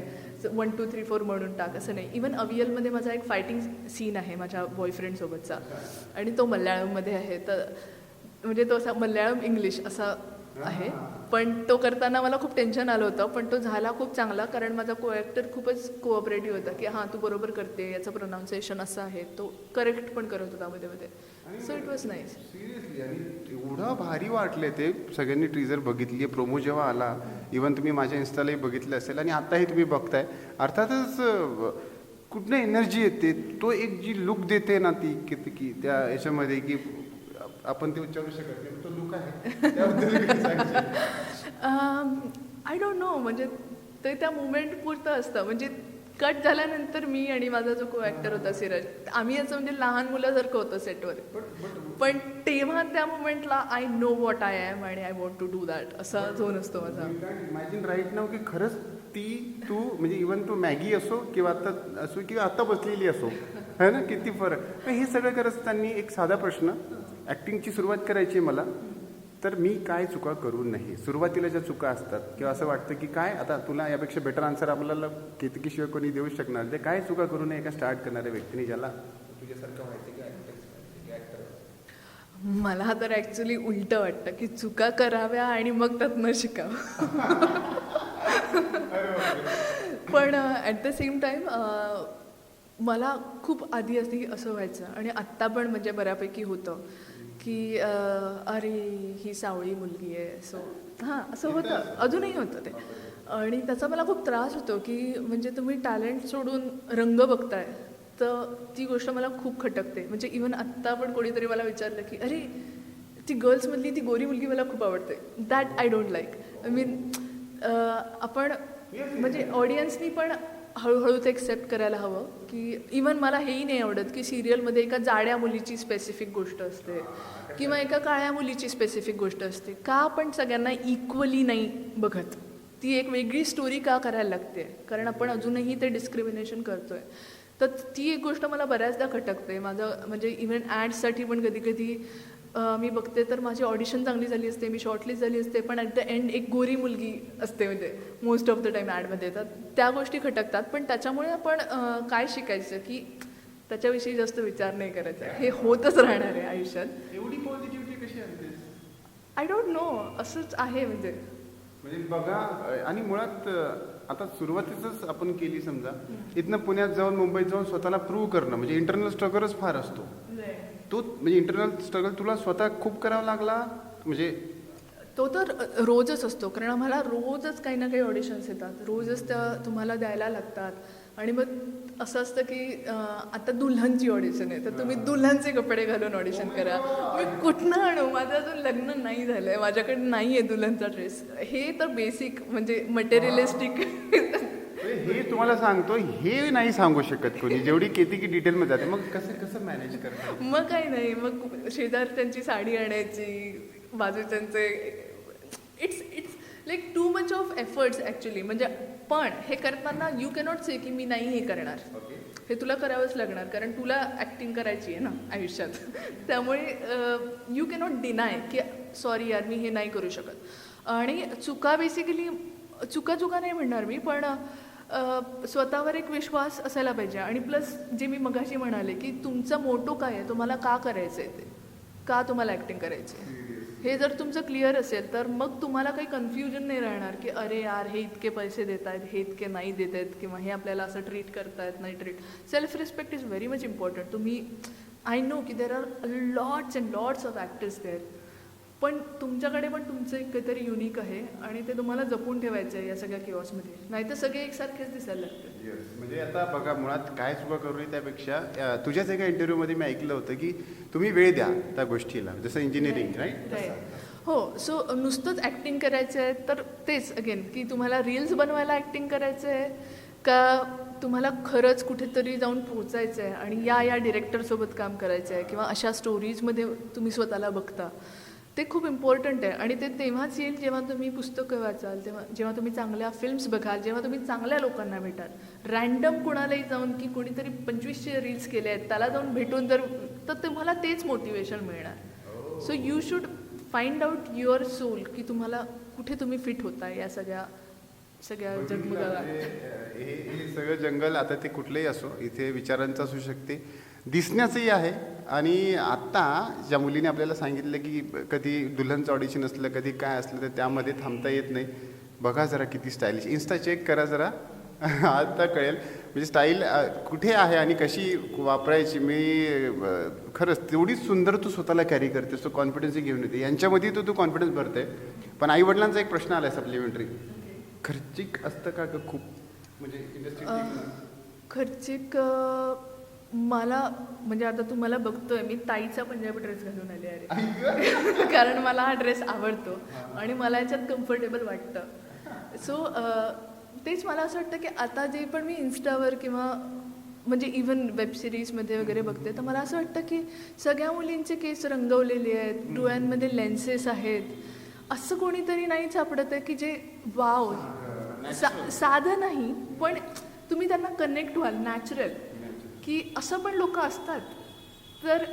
1 2 3 4 म्हणून टाक, असं नाही. इवन अवियलमध्ये माझा एक फायटिंग सीन आहे माझ्या बॉयफ्रेंडसोबतचा आणि तो मल्याळममध्ये आहे. तर म्हणजे तो असा मल्याळम इंग्लिश असा आहे, पण तो करताना मला खूप टेन्शन आलं होतं, पण तो झाला खूप चांगला, कारण माझा ॲक्टर खूपच कोऑपरेटिव्ह होता की हां तू बरोबर करते, याचं प्रोनाऊन्सिएशन असं आहे, तो करेक्ट पण करत होता मध्ये मध्ये. So it was nice. Seriously. आणि एवढं भारी वाटले ते, सगळ्यांनी टीजर बघितली आहे, प्रोमो जेव्हा आला, इवन तुम्ही माझ्या इन्स्टालाही बघितलं असेल आणि आत्ताही तुम्ही बघताय, अर्थातच कुठनं एनर्जी येते, तो एक जी लुक देते ना ती की त्या याच्यामध्ये की आपण ते उच्चारू शकत नाही, तो लुक आहे त्याबद्दल आय डोंट नो, म्हणजे ते त्या मुवमेंट पुरतं असतं. म्हणजे कट झाल्यानंतर मी आणि माझा जो ॲक्टर होता सिरज, आम्ही असं म्हणजे लहान मुलासारखं होतं सेटवर, पण तेव्हा त्या मुवमेंटला I know what I am आणि I want to do that असा झोन असतो माझा. इमॅजिन राईट नाव की खरंच ती तू म्हणजे इवन तू मॅगी असो किंवा आता असो किंवा आता बसलेली असो, है ना, किती फरक. हे सगळं करत असताना एक साधा प्रश्न, ॲक्टिंगची सुरुवात करायची आहे मला, तर मी काय चुका करू नये? सुरुवातीला ज्या चुका असतात किंवा असं वाटतं की काय आता तुला यापेक्षा बेटर आन्सर आपल्याला केतकीशिवाय कोणी देऊ शकणार, ते काय चुका करू नये एका स्टार्ट करणाऱ्या व्यक्तीने, ज्याला तुझ्यासारखं व्हायचं की ॲक्टर? मला तर ॲक्च्युली उलटं वाटतं की चुका कराव्या आणि मग त्यातनं शिकावं. पण ॲट द सेम टाईम मला खूप आधी असं व्हायचं आणि आत्ता पण म्हणजे बऱ्यापैकी होतं की अरे ही सावळी मुलगी आहे, सो हां असं होतं, अजूनही होतं ते. आणि त्याचा मला खूप त्रास होतो की म्हणजे तुम्ही टॅलेंट सोडून रंग बघताय, तर ती गोष्ट मला खूप खटकते. म्हणजे इवन आत्ता पण कोणीतरी मला विचारलं की अरे ती गर्ल्समधली ती गोरी मुलगी मला खूप आवडते, that I don't like. I mean आपण म्हणजे ऑडियन्सनी पण हळूहळू ते एक्सेप्ट करायला हवं की इवन मला हेही नाही आवडत की सिरियलमध्ये एका जाड्या मुलीची स्पेसिफिक गोष्ट असते किंवा एका काळ्या मुलीची स्पेसिफिक गोष्ट असते. का आपण सगळ्यांना इक्वली नाही बघत? ती एक वेगळी स्टोरी का करायला लागते? कारण आपण अजूनही ते डिस्क्रिमिनेशन करतोय. तर ती एक गोष्ट मला बऱ्याचदा खटकते. माझं म्हणजे इव्हन ॲड्ससाठी पण कधी कधी मी बघते तर माझी ऑडिशन चांगली झाली असते, मी शॉर्टलिस्ट झाली असते, पण ॲट द एंड एक गोरी मुलगी असते म्हणजे मोस्ट ऑफ द टाईम ॲडमध्ये. तर त्या गोष्टी खटकतात. पण त्याच्यामुळे आपण काय शिकायचं की त्याच्याविषयी जास्त विचार नाही करायचा, हे होतच राहणार आहे आयुष्यात. एवढी पॉझिटिव्हिटी कशी आणते? आय डोंट नो, असंच आहे म्हणजे बघा. आणि मुळात आता सुरुवातीच आपण केली समजा, इथनं पुण्यात जाऊन मुंबईत जाऊन स्वतःला प्रूव्ह करणं म्हणजे इंटरनल स्ट्रगलच फार असतो. तो म्हणजे इंटरनल स्ट्रगल तुला स्वतः खूप करावा लागला म्हणजे? तो तर रोजच असतो, कारण आम्हाला रोजच काही ना काही ऑडिशन्स येतात, रोजच त्या तुम्हाला द्यायला लागतात. आणि मग असं असतं की आता दुल्हनची ऑडिशन आहे तर तुम्ही दुल्हनचे कपडे घालून ऑडिशन करा. मी कुठनं आणू, माझं अजून लग्न नाही झालं आहे, माझ्याकडे नाही आहे दुल्हनचा ड्रेस. हे तर बेसिक म्हणजे मटेरियलिस्टिक. हे तुम्हाला सांगतो, हे नाही सांगू शकत कोणी, जेवढी केती की डिटेलमध्ये जाते. मग कसं कसं मॅनेज करतात? मग काही नाही, मग शेजारच्यांची साडी आणायची, बाजूच्यांचे. It's like too much of efforts actually. म्हणजे पण हे करताना यू कॅनॉट से की मी नाही हे करणार. हे तुला करावंच लागणार, कारण तुला ॲक्टिंग करायची आहे ना आयुष्यात. त्यामुळे यू कॅनॉट डिनाय की सॉरी यार मी हे नाही करू शकत. आणि चुका बेसिकली चुका नाही म्हणणार मी, पण स्वतःवर एक विश्वास असायला पाहिजे. आणि प्लस जे मी मगाशी म्हणाले की तुमचा मोटो काय आहे, तुम्हाला का करायचं आहे, ते का तुम्हाला ॲक्टिंग करायची आहे, हे जर तुमचं क्लिअर असेल तर मग तुम्हाला काही कन्फ्युजन नाही राहणार की अरे यार हे इतके पैसे देत आहेत, हे इतके नाही देत आहेत, किंवा हे आपल्याला असं ट्रीट करतायत नाही treat. Self respect is very much important. तुम्ही आय नो की there are lots and lots of actors there, पण तुमच्याकडे पण तुमचं एक काहीतरी युनिक आहे आणि ते तुम्हाला जपून ठेवायचं आहे या सगळ्या किऑसमध्ये, नाही तर सगळे एकसारखेच दिसायला लागते. म्हणजे आता बघा, मुळात काय चुका करू नये त्यापेक्षा तुझ्याच एका इंटरव्ह्यूमध्ये मी ऐकलं होतं की तुम्ही वेळ द्या त्या गोष्टीला, जसं इंजिनिअरिंग राईट. हो, सो नुसतंच ॲक्टिंग करायचं आहे तर तेच अगेन की तुम्हाला रील्स बनवायला ॲक्टिंग करायचं आहे का तुम्हाला खरंच कुठेतरी जाऊन पोचायचं आहे आणि या डिरेक्टरसोबत काम करायचं आहे किंवा अशा स्टोरीजमध्ये तुम्ही स्वतःला बघता. ते खूप इम्पॉर्टंट आहे आणि ते तेव्हाच येईल जेव्हा तुम्ही पुस्तकं वाचाल, जेव्हा तुम्ही चांगल्या फिल्म्स बघाल, जेव्हा तुम्ही चांगल्या लोकांना भेटाल. रँडम कुणालाही जाऊन की कोणीतरी 2500 रील्स केले आहेत त्याला जाऊन भेटून तर तुम्हाला तेच मोटिवेशन मिळणार. So you should find out your soul की तुम्हाला कुठे तुम्ही फिट होताय या सगळ्या जगमगाला. हे सगळं जंगल आता ते कुठलंही असो, इथे विचारांचं असू शकते, दिसण्याचंही आहे. आणि आत्ता ज्या मुलीने आपल्याला सांगितलं की कधी दुल्हनचं ऑडिशन असलं, कधी काय असलं तर त्यामध्ये थांबता येत नाही. बघा जरा किती स्टाईलिश, इन्स्टा चेक करा जरा, आता कळेल म्हणजे स्टाईल कुठे आहे आणि कशी वापरायची. मी खरंच तेवढीच सुंदर तू स्वतःला कॅरी करतेस, तो कॉन्फिडन्सही घेऊन येते, यांच्यामध्ये तू कॉन्फिडन्स भरते. पण आईवडिलांचा एक प्रश्न आला आहे सप्लिमेंटरी, खर्चिक असतं का ग खूप, म्हणजे इंडस्ट्री खर्चिक? मला म्हणजे आता तुम्हाला बघतोय मी ताईचा पंजाबी ड्रेस घालून आले अरे कारण मला हा ड्रेस आवडतो आणि मला याच्यात कम्फर्टेबल वाटतं. सो तेच मला असं वाटतं की आता जे पण मी इन्स्टावर किंवा म्हणजे इवन वेबसिरीजमध्ये वगैरे बघते तर मला असं वाटतं की सगळ्या मुलींचे केस रंगवलेले आहेत, डोळ्यांमध्ये लेन्सेस आहेत, असं कोणीतरी नाही सापडत आहे की जे वाव साधं नाही पण तुम्ही त्यांना कनेक्ट व्हाल नॅचरल, की असं पण लोक असतात. तर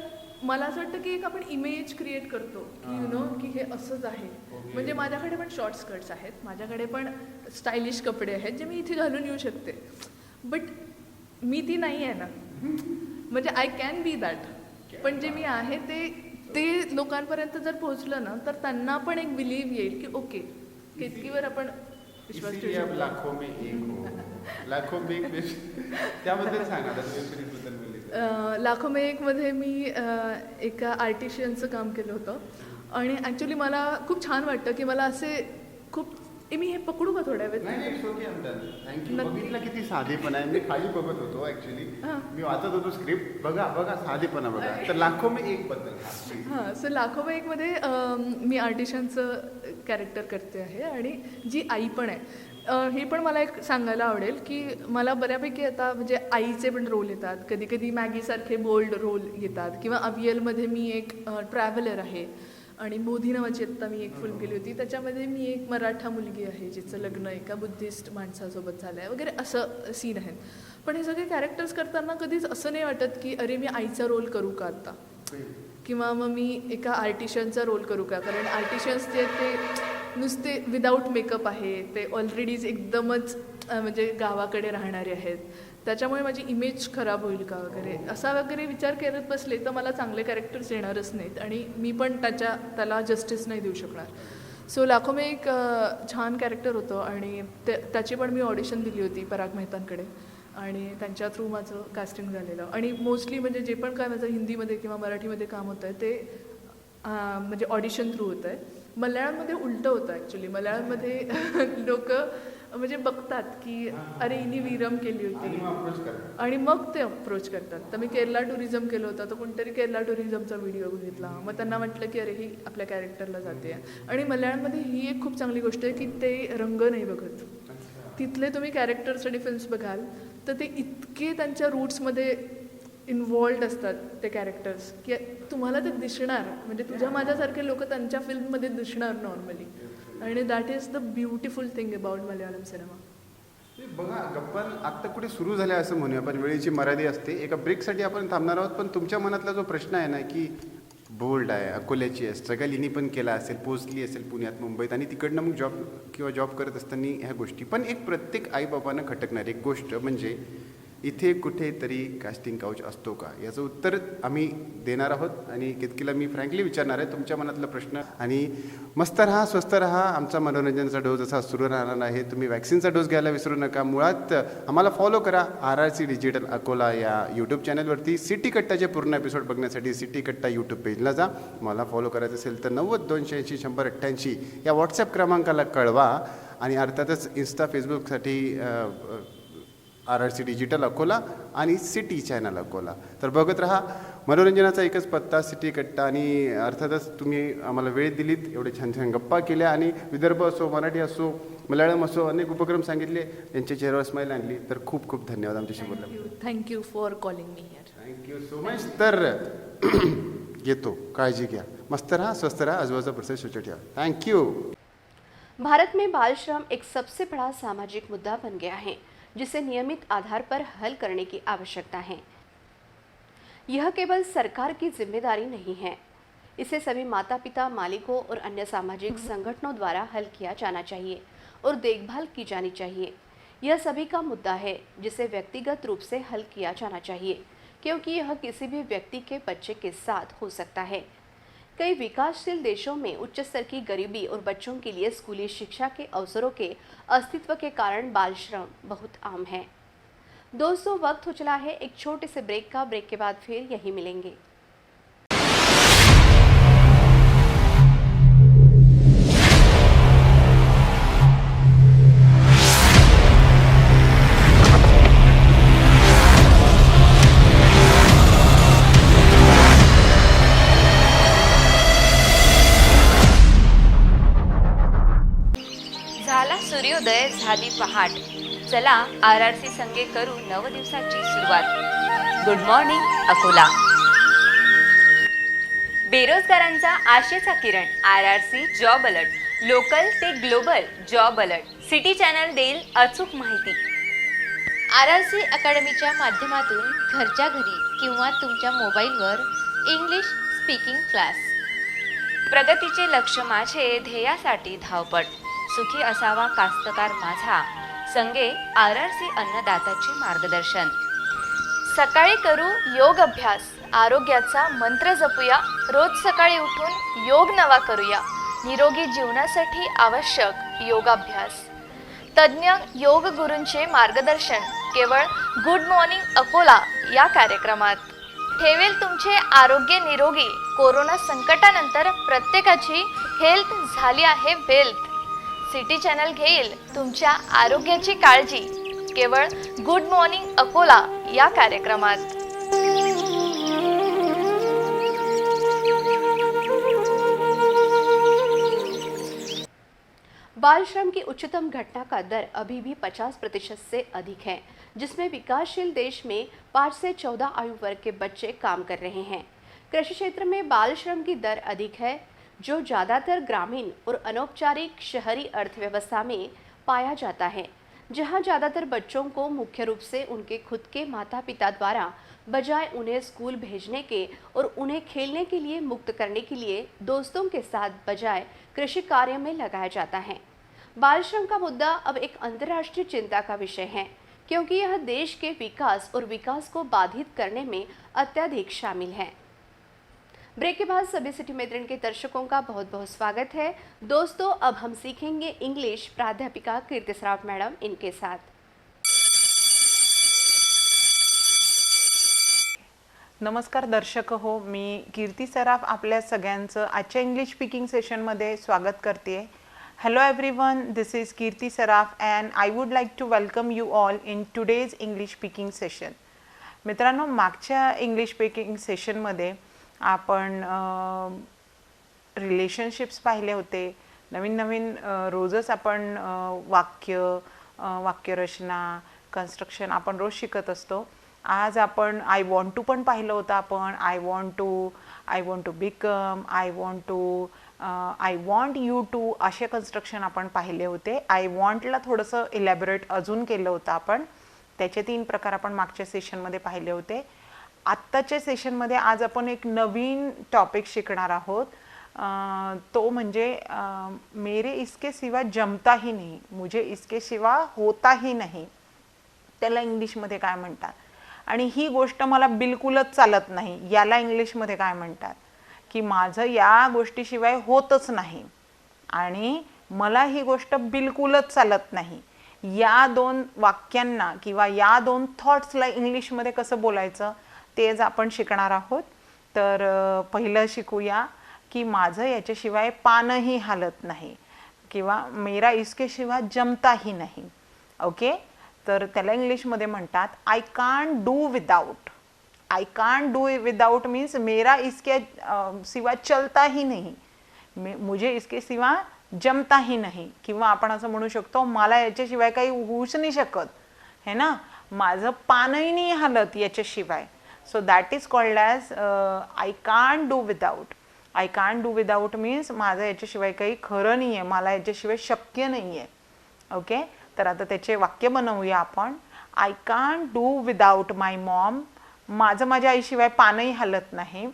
मला असं वाटतं की एक आपण इमेज क्रिएट करतो की यु नो की हे असंच आहे. म्हणजे माझ्याकडे पण शॉर्ट स्कर्ट्स आहेत, माझ्याकडे पण स्टायलिश कपडे आहेत जे मी इथे घालून येऊ शकते, बट मी ती नाही आहे ना. म्हणजे आय कॅन बी दॅट, पण जे मी आहे ते लोकांपर्यंत जर पोहोचलं ना तर त्यांना पण एक बिलीव्ह येईल की ओके केतकीवर आपण विश्वास ठेवू शकतो. लाखो में एक हो, लाखो में एक, त्याबद्दल सांगा. लाखो में एकमध्ये मी एका आर्टिशियनचं काम केलं होतं आणि ॲक्च्युली मला खूप छान वाटतं की मला असे खूप मी हे पकडू का थोड्या वेळ? बघितलं किती साधेपणा आहे. मी खाली बघत होतो ॲक्च्युली, मी वाचत होतो स्क्रिप्ट, बघा साधेपणा बघा. तर लाखो में एक बद्दल. हां, सो लाखो में एकमध्ये मी आर्टिशियनचं कॅरेक्टर करते आहे आणि जी आई पण आहे. हे पण मला एक सांगायला आवडेल की मला बऱ्यापैकी आता म्हणजे आईचे पण रोल येतात, कधी कधी मॅगीसारखे बोल्ड रोल येतात, किंवा अवियलमध्ये मी एक ट्रॅव्हलर आहे आणि बोधी नावाची आत्ता मी एक फिल्म केली होती त्याच्यामध्ये मी एक मराठा मुलगी आहे जिचं लग्न एका बुद्धिस्ट माणसासोबत झालं आहे वगैरे, असं सीन आहेत. पण हे सगळे कॅरेक्टर्स करताना कधीच असं नाही वाटत की अरे मी आईचा रोल करू का आत्ता, किंवा मग मी एका आर्टिशियनचा रोल करू का. कारण आर्टिशियन्स जे ते नुसते विदाऊट मेकअप आहे, ते ऑलरेडीच एकदमच म्हणजे गावाकडे राहणारे आहेत, त्याच्यामुळे माझी इमेज खराब होईल का वगैरे असा वगैरे विचार करत बसले तर मला चांगले कॅरेक्टर्स येणारच नाहीत आणि मी पण त्याला जस्टिस नाही देऊ शकणार. सो लाखो में एक छान कॅरेक्टर होतं आणि त्याची पण मी ऑडिशन दिली होती पराग मेहतांकडे आणि त्यांच्या थ्रू माझं कास्टिंग झालेलं. आणि मोस्टली म्हणजे जे पण काय माझं हिंदीमध्ये किंवा मराठीमध्ये काम होतं आहे ते म्हणजे ऑडिशन थ्रू होतं आहे. मल्याळममध्ये उलटं होतं ॲक्च्युली. मल्याळममध्ये लोक म्हणजे बघतात की अरे हिने विरम केली होती आणि मग ते अप्रोच करतात. तर मी केरला टुरिझम केलं होतं, तर कोणतरी केरला टुरिझमचा व्हिडिओ बघितला, मग त्यांना म्हटलं की अरे ही आपल्या कॅरेक्टरला जाते. आणि मल्याळममध्ये ही एक खूप चांगली गोष्ट आहे की ते रंग नाही बघत. तिथले तुम्ही कॅरेक्टर्स आणि फिल्म्स बघाल तर ते इतके त्यांच्या रूट्समध्ये इन्वॉल्ड असतात ते कॅरेक्टर्स की तुम्हाला ते दिसणार, म्हणजे तुझ्या माझ्यासारखे लोक त्यांच्या फिल्ममध्ये दिसणार नॉर्मली. आणि that is the beautiful thing about Malayalam cinema. बघा गप्पा आत्ता कुठे सुरू झाल्या असं म्हणूया, पण वेळेची मर्यादा असते. एका ब्रेकसाठी आपण थांबणार आहोत, पण तुमच्या मनातला जो प्रश्न आहे ना की बोल्ड आहे, अकोल्याची आहे, स्ट्रगल हिनी पण केला असेल, पोचली असेल पुण्यात मुंबईत आणि तिकडनं मग जॉब करत असताना ह्या गोष्टी, पण एक प्रत्येक आईबाबांना खटकणार एक गोष्ट म्हणजे इथे कुठेतरी कास्टिंग काउच असतो का, याचं उत्तर आम्ही देणार आहोत. आणि केतकीला मी फ्रँकली विचारणार आहे तुमच्या मनातला प्रश्न. आणि मस्त राहा, स्वस्त राहा. आमचा मनोरंजनाचा डोस असा सुरू राहणार आहे. तुम्ही वॅक्सिनचा डोस घ्यायला विसरू नका. मुळात आम्हाला फॉलो करा RRC डिजिटल अकोला या यूट्यूब चॅनलवरती. सिटी कट्टाचे पूर्ण एपिसोड बघण्यासाठी सिटी कट्टा यूट्यूब पेजला जा. मला फॉलो करायचं असेल तर 90 280 100 या व्हॉट्सॲप क्रमांकाला कळवा. आणि अर्थातच इन्स्टा फेसबुकसाठी RRC डिजिटल अकोला आणि सिटी चॅनल अकोला. तर बघत राहा. मनोरंजनाचा एकच पत्ता सिटी कट्टा. आणि अर्थातच तुम्ही आम्हाला वेळ दिलीत, एवढे छान छान गप्पा केल्या आणि विदर्भ असो, मराठी असो, मल्याळम असो, अनेक उपक्रम सांगितले, यांच्या चेहऱ्यावर स्माईल आणली. तर खूप खूप धन्यवाद आमच्याशी बोलला. Thank you for calling me here. Thank you so much. तर येतो, काळजी घ्या, मस्त राहा, स्वस्त राहा, आजूबाजूचा परिसर स्वच्छ ठेवा. थँक्यू. भारत में बाल श्रम एक सबसे बड़ा सामाजिक मुद्दा बन गया है जिसे नियमित आधार पर हल करने की आवश्यकता है। यह केवल सरकार की जिम्मेदारी नहीं है, इसे सभी माता पिता, मालिकों और अन्य सामाजिक संगठनों द्वारा हल किया जाना चाहिए और देखभाल की जानी चाहिए। यह सभी का मुद्दा है जिसे व्यक्तिगत रूप से हल किया जाना चाहिए, क्योंकि यह किसी भी व्यक्ति के बच्चे के साथ हो सकता है। कई विकासशील देशों में उच्च स्तर की गरीबी और बच्चों के लिए स्कूली शिक्षा के अवसरों के अस्तित्व के कारण बाल श्रम बहुत आम है। दोस्तों, वक्त हो चला है एक छोटे से ब्रेक का। ब्रेक के बाद फिर यहीं मिलेंगे। झाला सूर्योदय, झाली पहाट. चला RRC संगे करू नव दिवसाची सुरुवात. Good morning Akola. बेरोजगारांचा आशेचा किरण RRC जॉब अलर्ट. लोकल ते global job alert. City channel देईल अचूक माहिती. RRC अकॅडमीच्या माध्यमातून घरच्या घरी किंवा तुमच्या मोबाईलवर इंग्लिश स्पीकिंग क्लास. प्रगतीचे लक्ष माझे, ध्येयासाठी धावपळ. सुखी असावा कास्तकार माझा, संगे RRC अन्नदात्याचे मार्गदर्शन. सकाळी करू योग अभ्यास, आरोग्याचा मंत्र जपूया. रोज सकाळी उठून योग नवा करूया. निरोगी जीवनासाठी आवश्यक योगाभ्यास. तज्ज्ञ योग गुरूंचे मार्गदर्शन केवळ गुड मॉर्निंग अकोला या कार्यक्रमात. ठेवेल तुमचे आरोग्य निरोगी. कोरोना संकटानंतर प्रत्येकाची हेल्थ झाली आहे वेल्थ. सिटी चॅनल घेईल तुमच्या आरोग्याची काळजी केवळ गुड मॉर्निंग अकोला या कार्यक्रमात. बाल श्रम की उच्चतम घटना का दर अभी भी 50% से अधिक है, जिसमें विकासशील देश में 5 से 14 आयु वर्ग के बच्चे काम कर रहे हैं। कृषि क्षेत्र में बाल श्रम की दर अधिक है, जो ज़्यादातर ग्रामीण और अनौपचारिक शहरी अर्थव्यवस्था में पाया जाता है, जहां ज़्यादातर बच्चों को मुख्य रूप से उनके खुद के माता पिता द्वारा बजाय उन्हें स्कूल भेजने के और उन्हें खेलने के लिए मुक्त करने के लिए दोस्तों के साथ बजाय कृषि कार्य में लगाया जाता है। बाल श्रम का मुद्दा अब एक अंतर्राष्ट्रीय चिंता का विषय है, क्योंकि यह देश के विकास और विकास को बाधित करने में अत्यधिक शामिल है। ब्रेक के बाद सभी सिटी मैत्रिन के दर्शकों का बहुत बहुत स्वागत है। दोस्तों, अब हम सीखेंगे इंग्लिश प्राध्यापिका कीर्ति सराफ मैडम इनके साथ। नमस्कार दर्शक हो, मी कीर्ती सराफ आपल्या सगळ्यांचं आजच्या इंग्लिश स्पीकिंग सेशनमध्ये स्वागत करते. Hello everyone, this is Kirti Saraf and I would like to welcome you all in today's English speaking session. मित्रांनो, मागच्या इंग्लिश स्पीकिंग सेशनमध्ये आपण रिलेशनशिप्स पाहिले होते. नवीन नवीन रोजच आपण वाक्यरचना, कन्स्ट्रक्शन आपण रोज शिकत असतो. आज आपण आय वॉन्ट टू पण पाहिलं होतं आपण. I want to become, I want you to असे कन्स्ट्रक्शन आपण पाहिले होते. आय वॉन्टला थोडंसं इलॅबोरेट अजून केलं होतं आपण. त्याचे 3 प्रकार आपण मागच्या सेशनमध्ये पाहिले होते. आत्ताच्या सेशनमध्ये आज आपण एक नवीन टॉपिक शिकणार आहोत. तो म्हणजे मेरे इसके सिवा जमता ही नहीं, मुझे इसके सिवा होता ही नहीं. त्याला इंग्लिशमध्ये काय म्हणतात? आणि ही गोष्ट मला बिलकुलच चालत नाही, याला इंग्लिशमध्ये काय म्हणतात? की माझं या गोष्टीशिवाय होतच नाही आणि मला ही गोष्ट बिलकुलच चालत नाही. या 2 वाक्यांना किंवा या 2 थॉट्सला इंग्लिशमध्ये कसं बोलायचं तेच आपण शिकणार आहोत. तर पहिलं शिकूया की माझं याच्याशिवाय पानही हालत नाही किंवा मेरा इसके शिवाय जमताही नाही. ओके, तर त्याला इंग्लिशमध्ये म्हणतात I can't do without. I can't do without means मेरा इसके सिवा चलता ही नहीं, मुझे इसके सिवा जमता ही नहीं. किंवा आपण असं म्हणू शकतो मला याच्याशिवाय काही होऊच नाही शकत, है ना, माझं पानही नाही हालत याच्याशिवाय. So that is called as I can't do without. I can't do without means माझं याच्याशिवाय काही खरं नाही आहे, मला याच्याशिवाय शक्य नाही आहे. ओके, तर आता त्याचे वाक्य बनवूया आपण. I can't do without my Maugham, माझं माझ्या आईशिवाय पानही हलत नाही.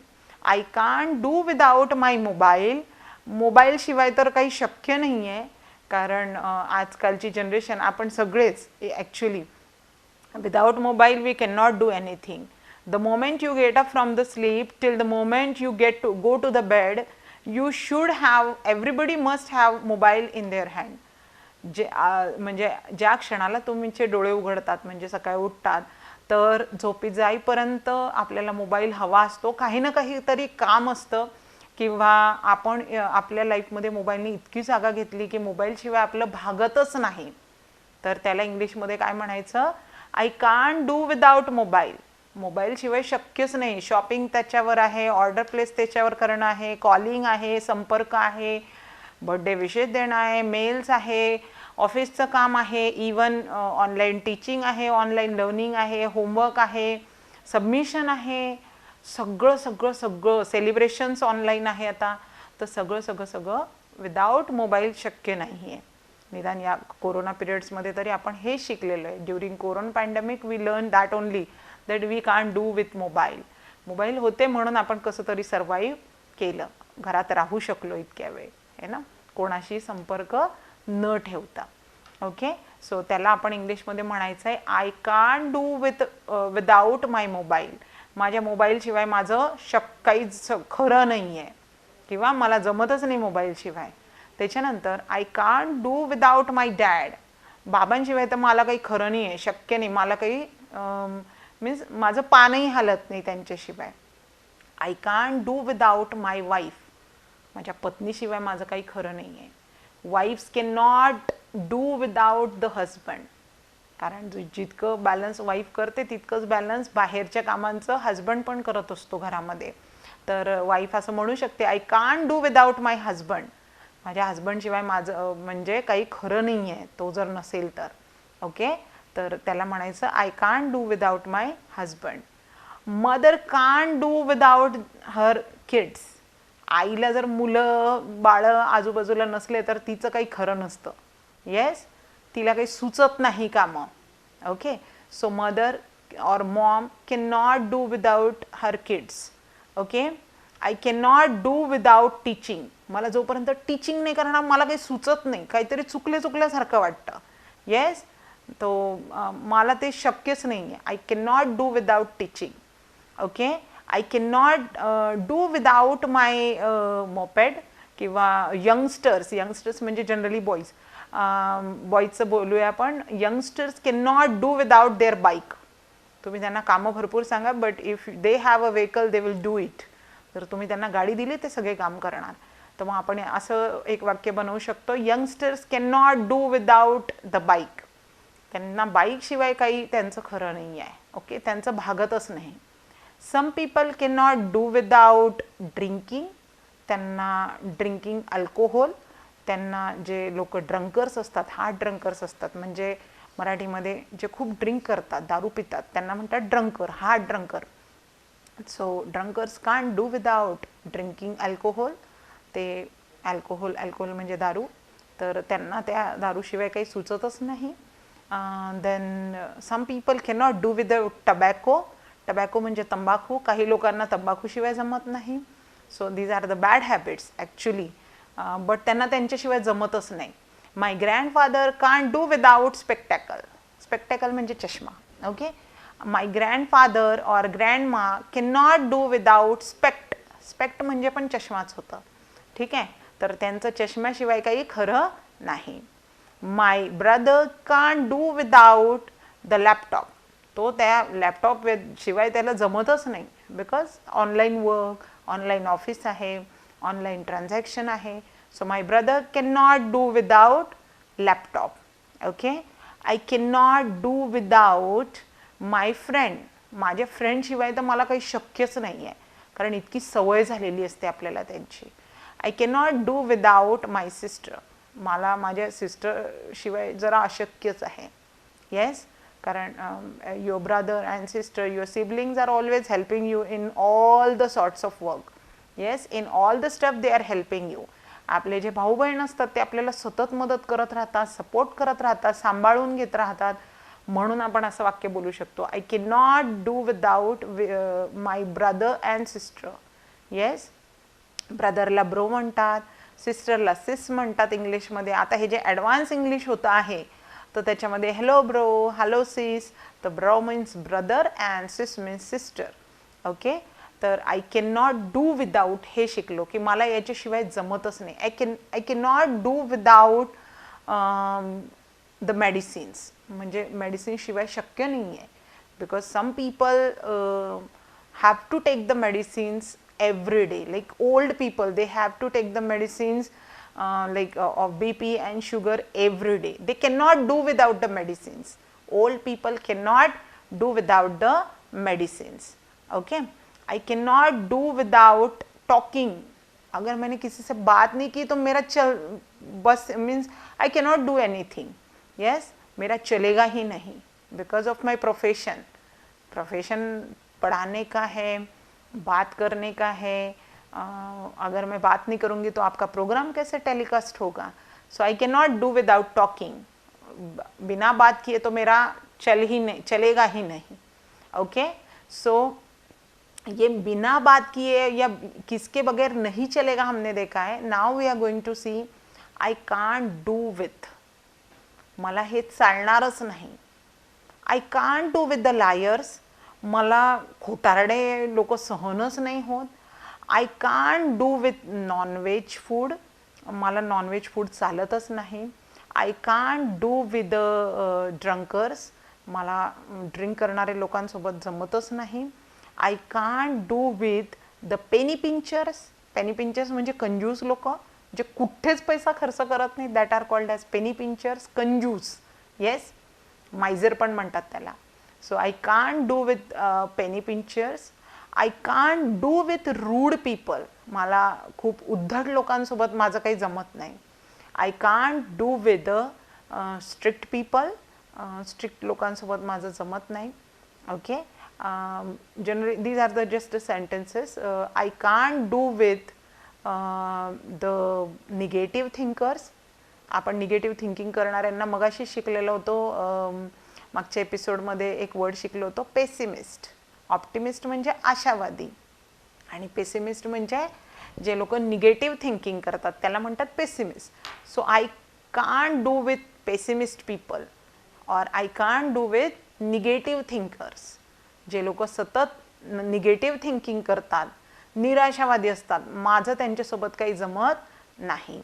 I can't do without my mobile, मोबाईलशिवाय तर काही शक्य नाही आहे, कारण आजकालची जनरेशन आपण सगळेच actually without mobile we can not do anything. The moment you get up from the sleep till the moment you go to the bed, you should have, everybody must have mobile in their hand. म्हणजे ज्या क्षणाला तुमचे डोळे उघडतात म्हणजे सकाळी उठतात तर झोपी जाईपर्यंत आपल्याला मोबाईल हवा असतो. काही ना काहीतरी काम असतं किंवा आपण आपल्या लाईफमध्ये मोबाईलने इतकी जागा घेतली की मोबाईलशिवाय आपलं भागतच नाही. तर त्याला इंग्लिशमध्ये काय म्हणायचं? I can't do without mobile. मोबाईलशिवाय शक्यच नाही. शॉपिंग त्याच्यावर आहे, ऑर्डर प्लेस त्याच्यावर करणं आहे, कॉलिंग आहे, संपर्क आहे, बर्थडे विशेष देणं आहे, मेल्स आहे, ऑफिसचं काम आहे, इवन ऑनलाईन टीचिंग आहे, ऑनलाईन लर्निंग आहे, होमवर्क आहे, सबमिशन आहे, सगळं सेलिब्रेशन्स ऑनलाईन आहे आता. तर सगळं विदाउट मोबाईल शक्य नाही आहे. निदान या कोरोना पिरियड्समध्ये तरी आपण हे शिकलेलो आहे. During corona pandemic we learn that only that we can't do with mobile. Mobile होते म्हणून आपण कसं तरी सर्वाईव्ह केलं, घरात राहू शकलो इतक्या वेळ, है ना, कोणाशी संपर्क न ठेवता. ओके, सो त्याला आपण इंग्लिशमध्ये म्हणायचं आहे I can't do without my mobile. माझ्या मोबाईलशिवाय माझं काहीच खरं नाही आहे किंवा मला जमतच नाही मोबाईलशिवाय. त्याच्यानंतर I can't do without my dad. बाबांशिवाय तर मला काही खरं नाही आहे, शक्य नाही, मला काही मीन्स माझं पानही हालत नाही त्यांच्याशिवाय. I can't do without my wife. माझ्या पत्नीशिवाय माझं काही खरं नाही आहे. Wife's can not do without the husband. कारण जितकं बॅलन्स वाईफ करते तितकंच बॅलन्स बाहेरच्या कामांचं हजबंड पण करत असतो घरामध्ये. तर वाईफ असं म्हणू शकते I can't do without my husband. माझ्या हजबंडशिवाय माझं म्हणजे काही खरं नाही आहे, तो जर नसेल तर. ओके, तर त्याला म्हणायचं I can't do without my husband. Mother can't do without her kids. आईला जर मुलं बाळं आजूबाजूला नसले तर तिचं काही खरं नसतं. येस, तिला काही सुचत नाही कामं. ओके, सो मदर और Maugham can not do without her kids. Okay, I can not do without teaching. मला जोपर्यंत टीचिंग नाही करणार मला काही सुचत नाही, काहीतरी चुकल्यासारखं वाटतं. येस, तो मला ते शक्यच नाही आहे. I can not do without teaching. Okay, I can not do without my moped. किंवा यंगस्टर्स म्हणजे जनरली बॉईजचं बोलूया आपण. Youngsters can not do without their bike. तुम्ही त्यांना कामं भरपूर सांगा but if they have a vehicle they will do it. जर तुम्ही त्यांना गाडी दिली ते सगळे काम करणार. तर मग आपण असं एक वाक्य बनवू शकतो, youngsters can not do without the bike. त्यांना बाईक शिवाय काही त्यांचं खरं नाही आहे. ओके, त्यांचं भागतच नाही. Some people can not do without drinking. त्यांना ड्रिंकिंग अल्कोहोल, त्यांना जे लोक ड्रंकर्स असतात, हार्ड ड्रंकर्स असतात, म्हणजे मराठीमध्ये जे खूप ड्रिंक करतात, दारू पितात, त्यांना म्हणतात drunker, hard drunker. So drunkers can't do without drinking alcohol. ते अल्कोहोल म्हणजे दारू, तर त्यांना त्या दारूशिवाय काही सुचतच नाही. Then some people can not do without tobacco. Tobacco म्हणजे तंबाखू, काही लोकांना तंबाखूशिवाय जमत नाही. So these are the bad habits actually, but त्यांना त्यांच्याशिवाय जमतच नाही. My grandfather can't do without spectacle. Spectacle म्हणजे चष्मा. Okay, my grandfather or grandma can not do without specs. Specs म्हणजे पण चष्माच होतं. ठीक आहे, तर त्यांचं चष्म्याशिवाय काही खरं नाही. My brother can't do without the laptop. तो त्या लॅपटॉप शिवाय त्याला जमतच नाही, because online work, online office आहे, ऑनलाईन ट्रान्झॅक्शन आहे. So my brother can not do without laptop. Okay, I can not do without my friend. माझ्या फ्रेंडशिवाय तर मला काही शक्यच नाही आहे, कारण इतकी सवय झालेली असते आपल्याला त्यांची. I can not do without my sister. मला माझ्या सिस्टरशिवाय जरा अशक्यच आहे. येस, कारण your brother and sister, your siblings are always helping you in all the sorts of work. Yes, in all the stuff they are helping you. आपले जे भाऊ बहीण असतात ते आपल्याला सतत मदत करत राहतात, सपोर्ट करत राहतात, सांभाळून घेत राहतात. म्हणून आपण असं वाक्य बोलू शकतो, I can not do without my brother and sister. Yes, ब्रदरला ब्रो म्हणतात, सिस्टरला सिस म्हणतात इंग्लिशमध्ये. आता हे जे ॲडव्हान्स इंग्लिश होतं आहे, तर त्याच्यामध्ये हॅलो ब्रो, हॅलो सिस, तर bro means brother and sis means sister. Okay, तर I can not do without हे शिकलो की मला याच्याशिवाय जमतच नाही. I can not do without the medicines. म्हणजे मेडिसिनशिवाय शक्य नाही आहे, because some people have to take the medicines every day. Like old people, they have to take the medicines of BP and sugar every day. They cannot do without the medicines. Old people cannot do without the medicines. Okay, I cannot do without talking. अगर मैंने किसी से बात नहीं की तो मेरा बस means I cannot do anything. Yes, मेरा चलेगा ही नहीं because of my profession. Profession पढ़ाने का है, बात करने का है. अगर मैं बात नहीं करूँगी तो आपका प्रोग्राम कैसे टेलीकास्ट होगा. So I can not do without talking. बिना बात किए तो मेरा चलेगा ही नहीं. ओके, सो ये बिना बात किए या किसके बगैर नहीं चलेगा हमने देखा है. Now we are going to see I can't do with. मला हे चालणारच नाही. I can't do with the liars. मला खोटारडे लोक सहनच नाही होत. I can't do with nonveg food. मला नॉनव्हेज फूड चालतच नाही. I can't do with drunkers. मला ड्रिंक करणारे लोकांसोबत जमतच नाही. I can't do with the penny pinchers. Penny pinchers म्हणजे कंजूस लोक, जे कुठेच पैसा खर्च करत नाही. That are called as penny pinchers, कंजूस. येस, मायझर पण म्हणतात त्याला. So I can't do with penny pinchers. I can't do with rude people. मला खूप उद्धट लोकांसोबत माझं काही जमत नाही. I can't do with strict people. Strict लोकांसोबत माझं जमत नाही. Okay, generally these are the just sentences. I can't do with the negative thinkers. आपण निगेटिव्ह थिंकिंग करणाऱ्यांना मगाशी शिकलेलो होतो. मागच्या एपिसोडमध्ये एक वर्ड शिकलो होतो, पेसिमिस्ट. ऑप्टिमिस्ट म्हणजे आशावादी, आणि पेसिमिस्ट म्हणजे जे लोक निगेटिव्ह थिंकिंग करतात त्याला म्हणतात pessimist. So I can't do with pessimist people और I can't do with negative thinkers. जे लोक सतत निगेटिव्ह थिंकिंग करतात, निराशावादी असतात, माझं त्यांच्यासोबत काही जमत नाही.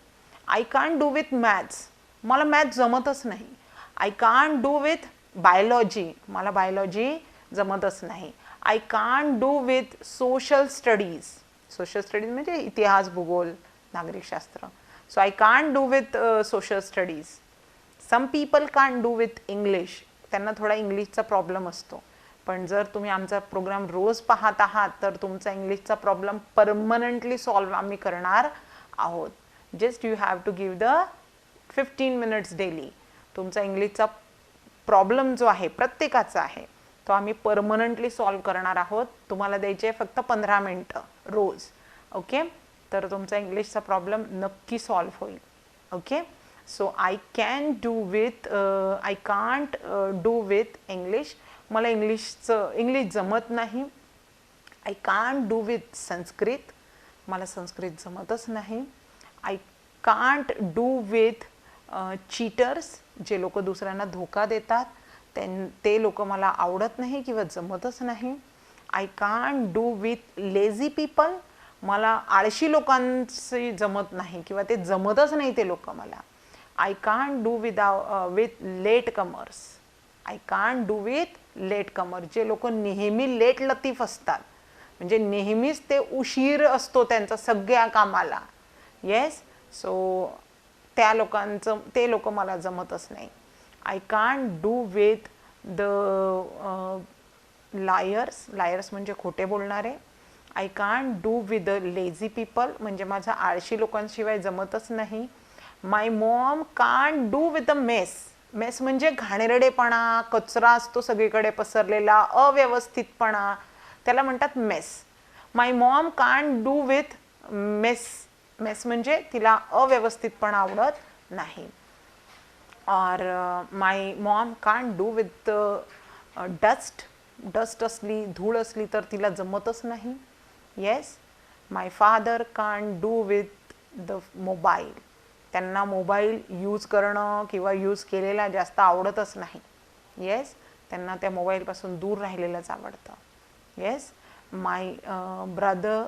I can't do with maths. मला मॅथ्स जमतच नाही. I can't do with biology. मला बायोलॉजी जमतच नाही. I can't do with social studies. Social studies म्हणजे इतिहास, भूगोल, नागरिकशास्त्र. So I can't do with social studies. Some people can't do with English, त्यांना थोडा इंग्लिशचा प्रॉब्लेम असतो. पण जर तुम्ही आमचा प्रोग्राम रोज पाहत आहात तर तुमचा इंग्लिशचा प्रॉब्लेम परमनंटली सॉल्व्ह आम्ही करणार आहोत. Just you have to give the 15 minutes daily. तुमचा इंग्लिशचा प्रॉब्लेम जो आहे प्रत्येकाचा आहे तो आम्ही परमनंटली सॉल्व्ह करणार आहोत. तुम्हाला द्यायचे फक्त 15 मिनटं रोज. ओके, तर तुमचा इंग्लिशचा प्रॉब्लेम नक्की सॉल्व्ह होईल. Okay, so I can't do with English. मला इंग्लिश जमत नाही. I can't do with Sanskrit. मला संस्कृत जमतच नाही. I can't do with cheaters, जे लोक दुसऱ्यांना धोका देतात ते लोक मला आवडत नाही किंवा जमतच नाही. I can't do with lazy people. मला आळशी लोकांशी जमत नाही किंवा ते जमतच नाही ते लोक मला. I can't do with late comers. I can't do with late comer, जे लोक नेहमी लेट लतीफ असतात, म्हणजे नेहमीच ते उशीर असतो त्यांचा सगळ्या कामाला. येस, सो ते लोक मला जमतच नाही. I can't do with the liars म्हणजे खोटे बोलणारे. I can't do with the lazy people, म्हणजे माझ्या आळशी लोकांशिवाय जमतच नाही. My mom can't do with the mess. Mess म्हणजे घाणेरडेपणा, कचरा असतो सगळीकडे पसरलेला, अव्यवस्थितपणा, त्याला म्हणतात mess. My mom can't do with mess. Mess म्हणजे तिला अव्यवस्थितपणा आवडत नाही. और my mom can't do with dust असली, धूळ असली तर तिला जमतच नाही. Yes, my father can't do with the mobile. त्यांना मोबाईल यूज करणं किंवा यूज केलेला जास्त आवडतच नाही. येस, त्यांना त्या मोबाईलपासून दूर राहिलेलंच आवडतं. Yes, my brother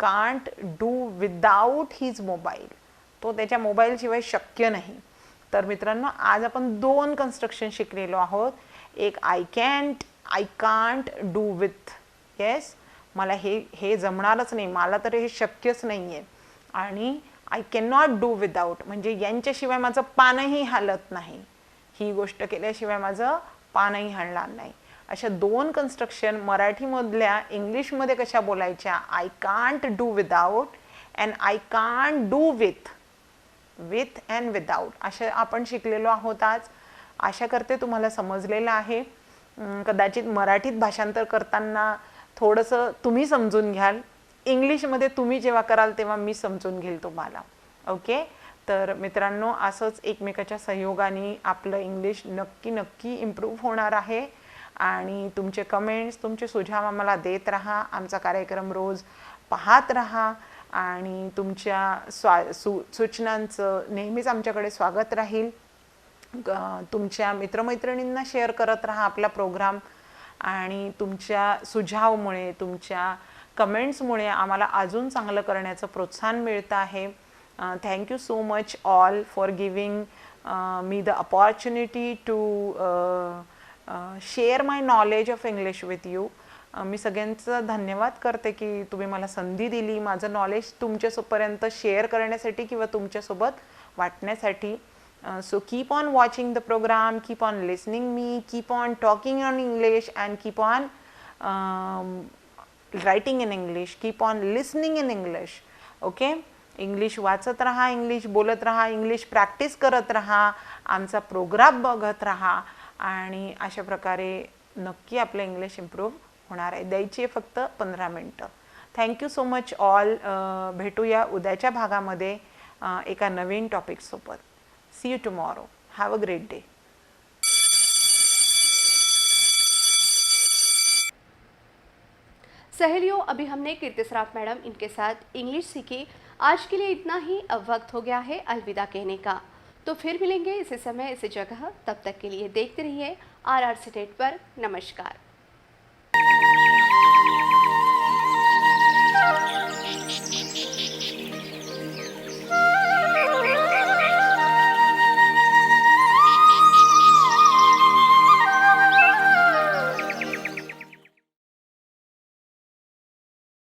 can't do without his mobile. तो त्याच्या मोबाईलशिवाय शक्य नाही. तर मित्रांनो, आज आपण 2 कन्स्ट्रक्शन शिकलेलो आहोत. एक I can't do with. Yes, मला हे जमणारच नाही, मला तर हे शक्यच नाही आहे. आणि I can not do without, म्हणजे यांच्याशिवाय माझं पानही हालत नाही. ही गोष्ट केल्याशिवाय माझं पानही हलणार नाही. अशा 2 कन्स्ट्रक्शन मराठीमधल्या इंग्लिशमध्ये कशा बोलायच्या, I can't do without and I can't do with and without, अशा आपण शिकलेलो आहोत आज. आशा करते तुम्हाला समजलेलं आहे. कदाचित मराठीत भाषांतर करताना थोडंसं तुम्ही समजून घ्याल, इंग्लिशमध्ये तुम्ही जेव्हा कराल तेव्हा मी समजून घेईल तुम्हाला. ओके, तर मित्रांनो, असंच एकमेकाच्या सहयोगाने आपलं इंग्लिश नक्की इम्प्रूव्ह होणार आहे. आणि तुमचे कमेंट्स, तुमचे सुझाव आम्हाला देत राहा. आमचा कार्यक्रम रोज पाहत राहा आणि तुमच्या सूचनांचं नेहमीच आमच्याकडे स्वागत राहील. तुमच्या मित्रमैत्रिणींना शेअर करत राहा आपला प्रोग्राम. आणि तुमच्या सुझावमुळे, तुमच्या कमेंट्समुळे आम्हाला अजून चांगलं करण्याचं प्रोत्साहन मिळतं आहे. Thank you so much all for giving me the opportunity to share my knowledge of English with you. मी सगळ्यांचं धन्यवाद करते की तुम्ही मला संधी दिली माझं नॉलेज तुमच्यापर्यंत शेअर करण्यासाठी किंवा तुमच्यासोबत वाटण्यासाठी. So keep on watching the program, keep on listening me, keep on talking on English and keep on writing in English, keep on listening in English. Okay? English वाचत राहा, इंग्लिश बोलत राहा, इंग्लिश प्रॅक्टिस करत राहा, आमचा प्रोग्राम बघत राहा आणि अशा प्रकारे नक्की आपलं इंग्लिश इम्प्रूव्ह होणार आहे. द्यायची फक्त 15 मिनटं. Thank you so much all. भेटूया उद्याच्या भागामध्ये एका नवीन टॉपिकसोबत. See you tomorrow. Have a great day. सहेलियों, अभी हमने कीर्तिसराफ मैडम इनके साथ इंग्लिश सीखी. आज के लिए इतना ही. अब वक्त हो गया है अलविदा कहने का. तो फिर मिलेंगे इसी समय इसी जगह. तब तक के लिए देखते रहिए RRC नेटवर्क. नमस्कार.